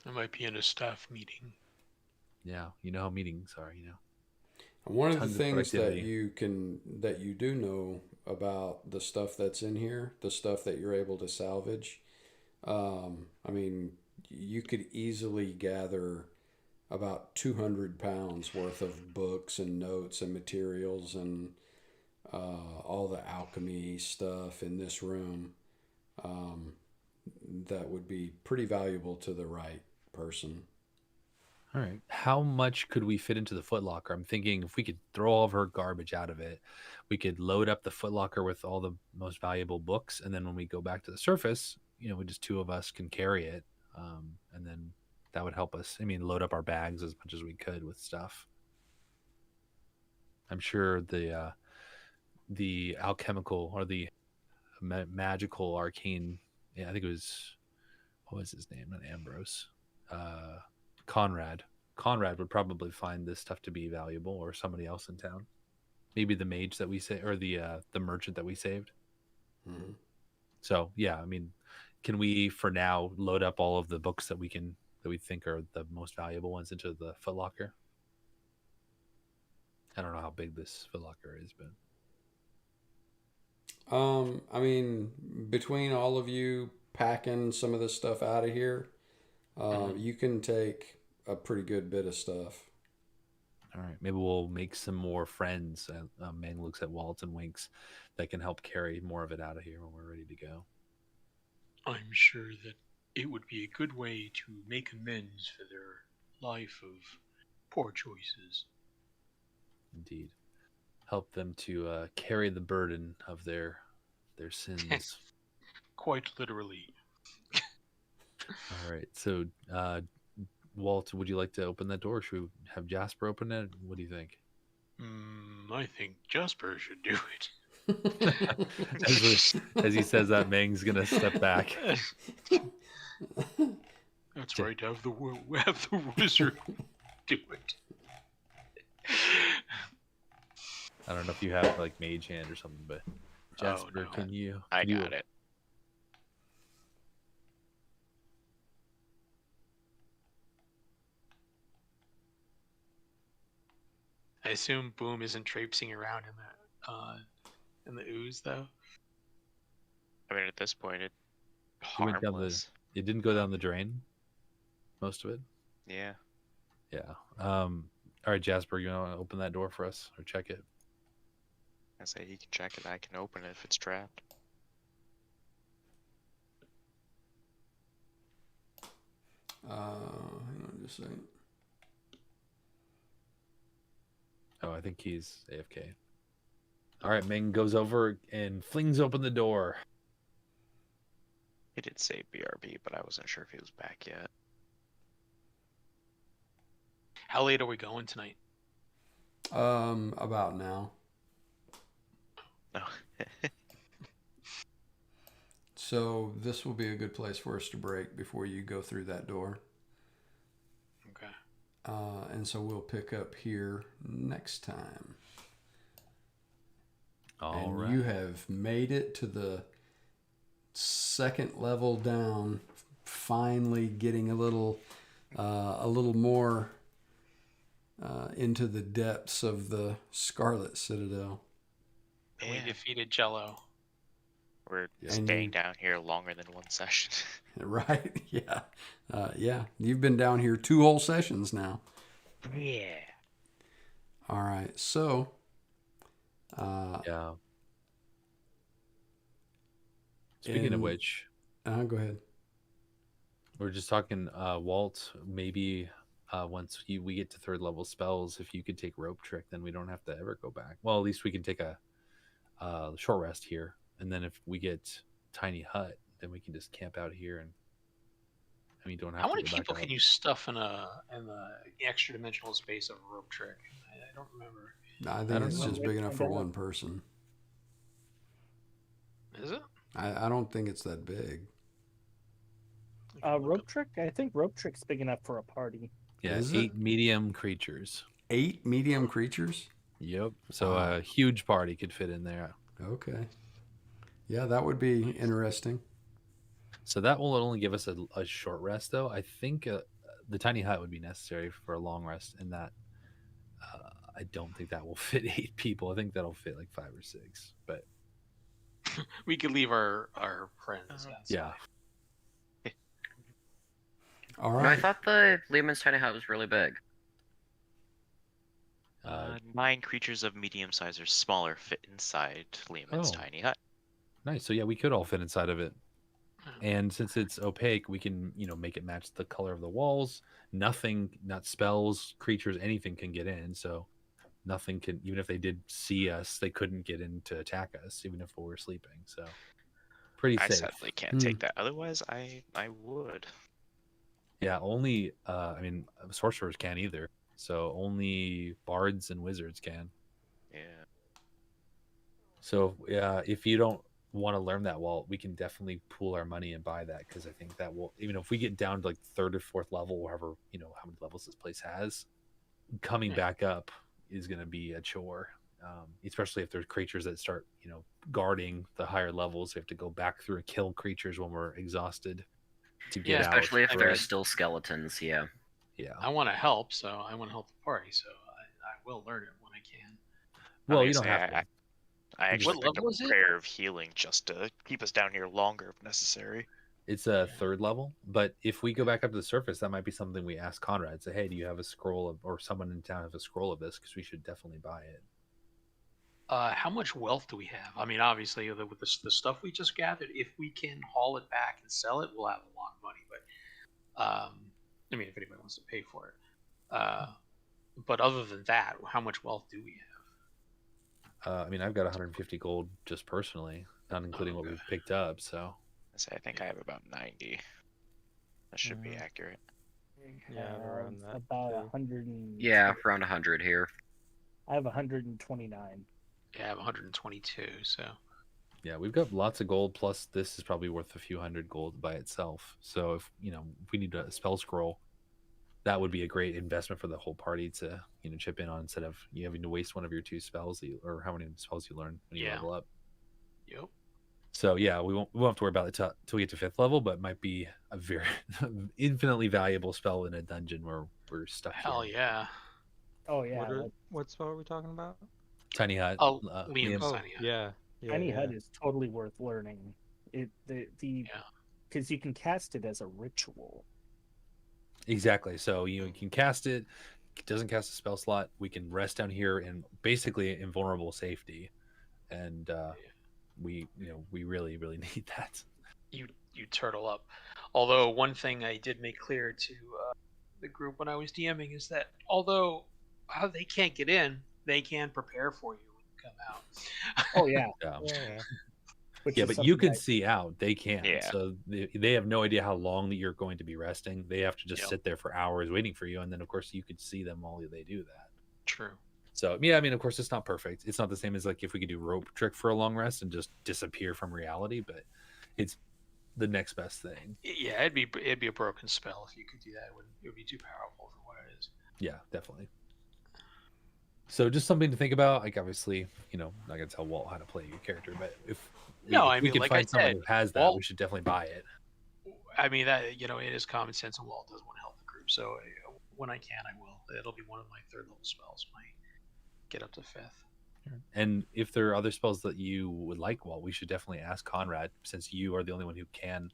I might be in a staff meeting. Yeah, you know how meetings are, And one of the Tons of things that productivity. you do know about the stuff that's in here, the stuff that you're able to salvage, you could easily gather about 200 pounds worth of books and notes and materials and all the alchemy stuff in this room that would be pretty valuable to the right person. All right. How much could we fit into the footlocker? I'm thinking if we could throw all of her garbage out of it, we could load up the footlocker with all the most valuable books, and then when we go back to the surface, we just two of us can carry it, and then that would help us. Load up our bags as much as we could with stuff. I'm sure the alchemical or the magical arcane. Yeah, I think it was, what was his name? Not Ambrose. Conrad. Conrad would probably find this stuff to be valuable, or somebody else in town. Maybe the mage that we saved, or the merchant that we saved. Mm-hmm. So yeah, can we for now load up all of the books that we think are the most valuable ones into the footlocker? I don't know how big this footlocker is, but between all of you packing some of this stuff out of here, you can take a pretty good bit of stuff. all right, maybe we'll make some more friends. Meng looks at Walt and winks, that can help carry more of it out of here when we're ready to go. I'm sure that it would be a good way to make amends for their life of poor choices. Indeed. Help them to carry the burden of their sins. Quite literally. All right. So, Walt, would you like to open that door? Should we have Jasper open it? What do you think? I think Jasper should do it. As he says that, Meng's gonna step back. That's right. Have the wizard do it. I don't know if you have like mage hand or something, but Jasper, no. can you? I can you- got it. I assume Boom isn't traipsing around in the ooze though. I mean, at this point, it's It went down harmless. It didn't go down the drain. Most of it. Yeah. Yeah. All right, Jasper, you want to open that door for us or check it? I say he can check it. I can open it if it's trapped. Hang on just a second. Oh, I think he's AFK. All right, Meng goes over and flings open the door. He did say BRB, but I wasn't sure if he was back yet. How late are we going tonight? About now. No. So this will be a good place for us to break before you go through that door. Okay. And so we'll pick up here next time. All and right. you have made it to the second level down, finally getting a little more into the depths of the Scarlet Citadel. And we Yeah. defeated Jello. We're And staying you- down here longer than one session. Right? Yeah. Yeah. You've been down here 2 whole sessions now. Yeah. All right. So, Yeah. Speaking of And- which, go ahead. we're just talking, Walt. Maybe once we get to 3rd level spells, if you could take rope trick, then we don't have to ever go back. Well, at least we can take a short rest here, and then if we get tiny hut, then we can just camp out here and. I mean, don't have How to many go back people out. can you stuff in the extra dimensional space of a rope trick? I don't remember. I think don't it's know. just big enough for one person. Is it? I don't think it's that big. Rope trick? I think rope trick's big enough for a party. Yeah, Is it? 8 medium creatures. 8 medium creatures? Yep. So Wow. a huge party could fit in there. Okay. Yeah, that would be interesting. So that will only give us a short rest, though. I think the tiny hut would be necessary for a long rest, and that I don't think that will fit 8 people. I think that'll fit like 5 or 6. But We could leave our friends. outside. yeah, All No, I right. thought the Lehman's tiny hut was really big. 9 creatures of medium size or smaller fit inside Lehman's Oh. tiny hut. nice. So yeah, we could all fit inside of it. And since it's opaque, we can make it match the color of the walls. Nothing, not spells, creatures, anything can get in. So nothing can, even if they did see us, they couldn't get in to attack us, even if we were sleeping. So pretty I safe. sadly can't take that. Otherwise, I would. Yeah, only I mean sorcerers can't either. So only bards and wizards can. Yeah. So if you don't want to learn that, Walt, we can definitely pool our money and buy that, because I think that will, even if we get down to like 3rd or 4th level, wherever how many levels this place has, coming back up is going to be a chore. Especially if there's creatures that start guarding the higher levels. We have to go back through and kill creatures when we're exhausted to get out. Especially if I there's bet. still skeletons, yeah. Yeah. I want to help, so I want to help the party. So I will learn it when I can. Well, I'm you gonna don't say have to. I actually What picked level up is a it? prayer of healing just to keep us down here longer if necessary. It's a 3rd level, but if we go back up to the surface, that might be something we ask Conrad. Say, hey, do you have a scroll of, or someone in town have a scroll of this? Because we should definitely buy it. How much wealth do we have? I mean, obviously, with the stuff we just gathered, if we can haul it back and sell it, we'll have a lot of money. But I mean, if anybody wants to pay for it. But other than that, how much wealth do we have? I mean, I've got 150 gold just personally, not including what okay. we've picked up. So I think I have about 90. That should be accurate. Yeah, I'm around that, About too. 100. Yeah, around 100 here. I have 129. Yeah, I have 122. So yeah, we've got lots of gold. Plus, this is probably worth a few hundred gold by itself. So if if we need a spell scroll, that would be a great investment for the whole party to chip in on, instead of you having to waste one of your 2 spells or how many spells you learn when you Yeah. level up. yep. So yeah, we won't have to worry about it till we get to 5th level, but it might be a very infinitely valuable spell in a dungeon where we're stuck. Hell here. yeah. Oh yeah, What spell are we talking about? Tiny hut. Oh, Liam's- Liam's tiny hut. Yeah. Yeah, Tiny yeah. Hut is totally worth learning. Because you can cast it as a ritual. Exactly. So you can cast it. It doesn't cast a spell slot. We can rest down here in basically invulnerable safety, and we really need that. You turtle up. Although one thing I did make clear to the group when I was DMing is that although they can't get in, they can prepare for you when you come out. Oh yeah, Yeah. Yeah. which Yeah, is but you something can see out. They can't. Yeah. So they have no idea how long that you're going to be resting. They have to just Yep. sit there for hours waiting for you, and then of course you could see them while they do that. True. So yeah, I mean, of course it's not perfect. It's not the same as like if we could do rope trick for a long rest and just disappear from reality, but it's the next best thing. Yeah, it'd be a broken spell if you could do that. It would be too powerful for what it is. Yeah, definitely. So just something to think about. Like obviously, not gonna tell Walt how to play your character, but if I we mean, can like find I someone said, who has that, Walt- we should definitely buy it. I mean that it is common sense, and Walt does want to help the group. So when I can, I will. It'll be one of my 3rd level spells. My get up to 5th. And if there are other spells that you would like, Walt, we should definitely ask Conrad, since you are the only one who can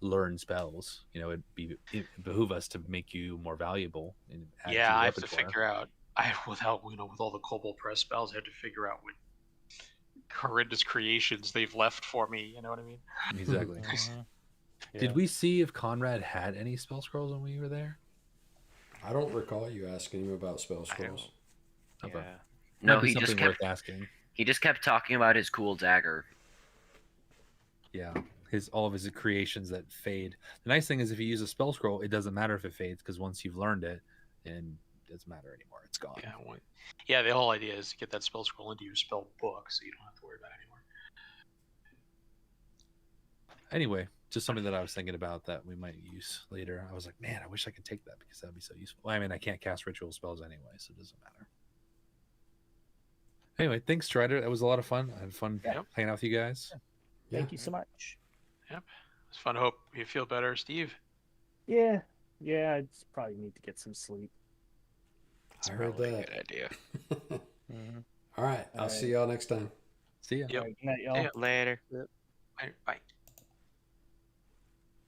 learn spells. It behoove us to make you more valuable. And add to Yeah, your I have to repertoire. figure out. With all the Kobold Press spells, I have to figure out what horrendous creations they've left for me. You know what I mean? Exactly. Mhm. Did Yeah. we see if Conrad had any spell scrolls when we were there? I don't recall you asking him about spell scrolls. Okay. Yeah. No, Might be he just something kept worth asking. talking about his cool dagger. Yeah, all of his creations that fade. The nice thing is if you use a spell scroll, it doesn't matter if it fades, because once you've learned it, and it doesn't matter anymore. It's gone. Yeah. The whole idea is to get that spell scroll into your spell book, so you don't have to worry about it anymore. Anyway, just something that I was thinking about that we might use later. I was like, man, I wish I could take that because that'd be so useful. I mean, I can't cast ritual spells anyway, so it doesn't matter. Anyway, thanks, Strider. That was a lot of fun. I had fun hanging out with you guys. Thank you so much. Yep. It's fun. Hope you feel better, Steve. Yeah, I just probably need to get some sleep. I heard Probably a that. good idea. Mhm. All right. I'll All see right. y'all next time. See ya. Yep. All right, good night, y'all. Yeah. Later. Bye.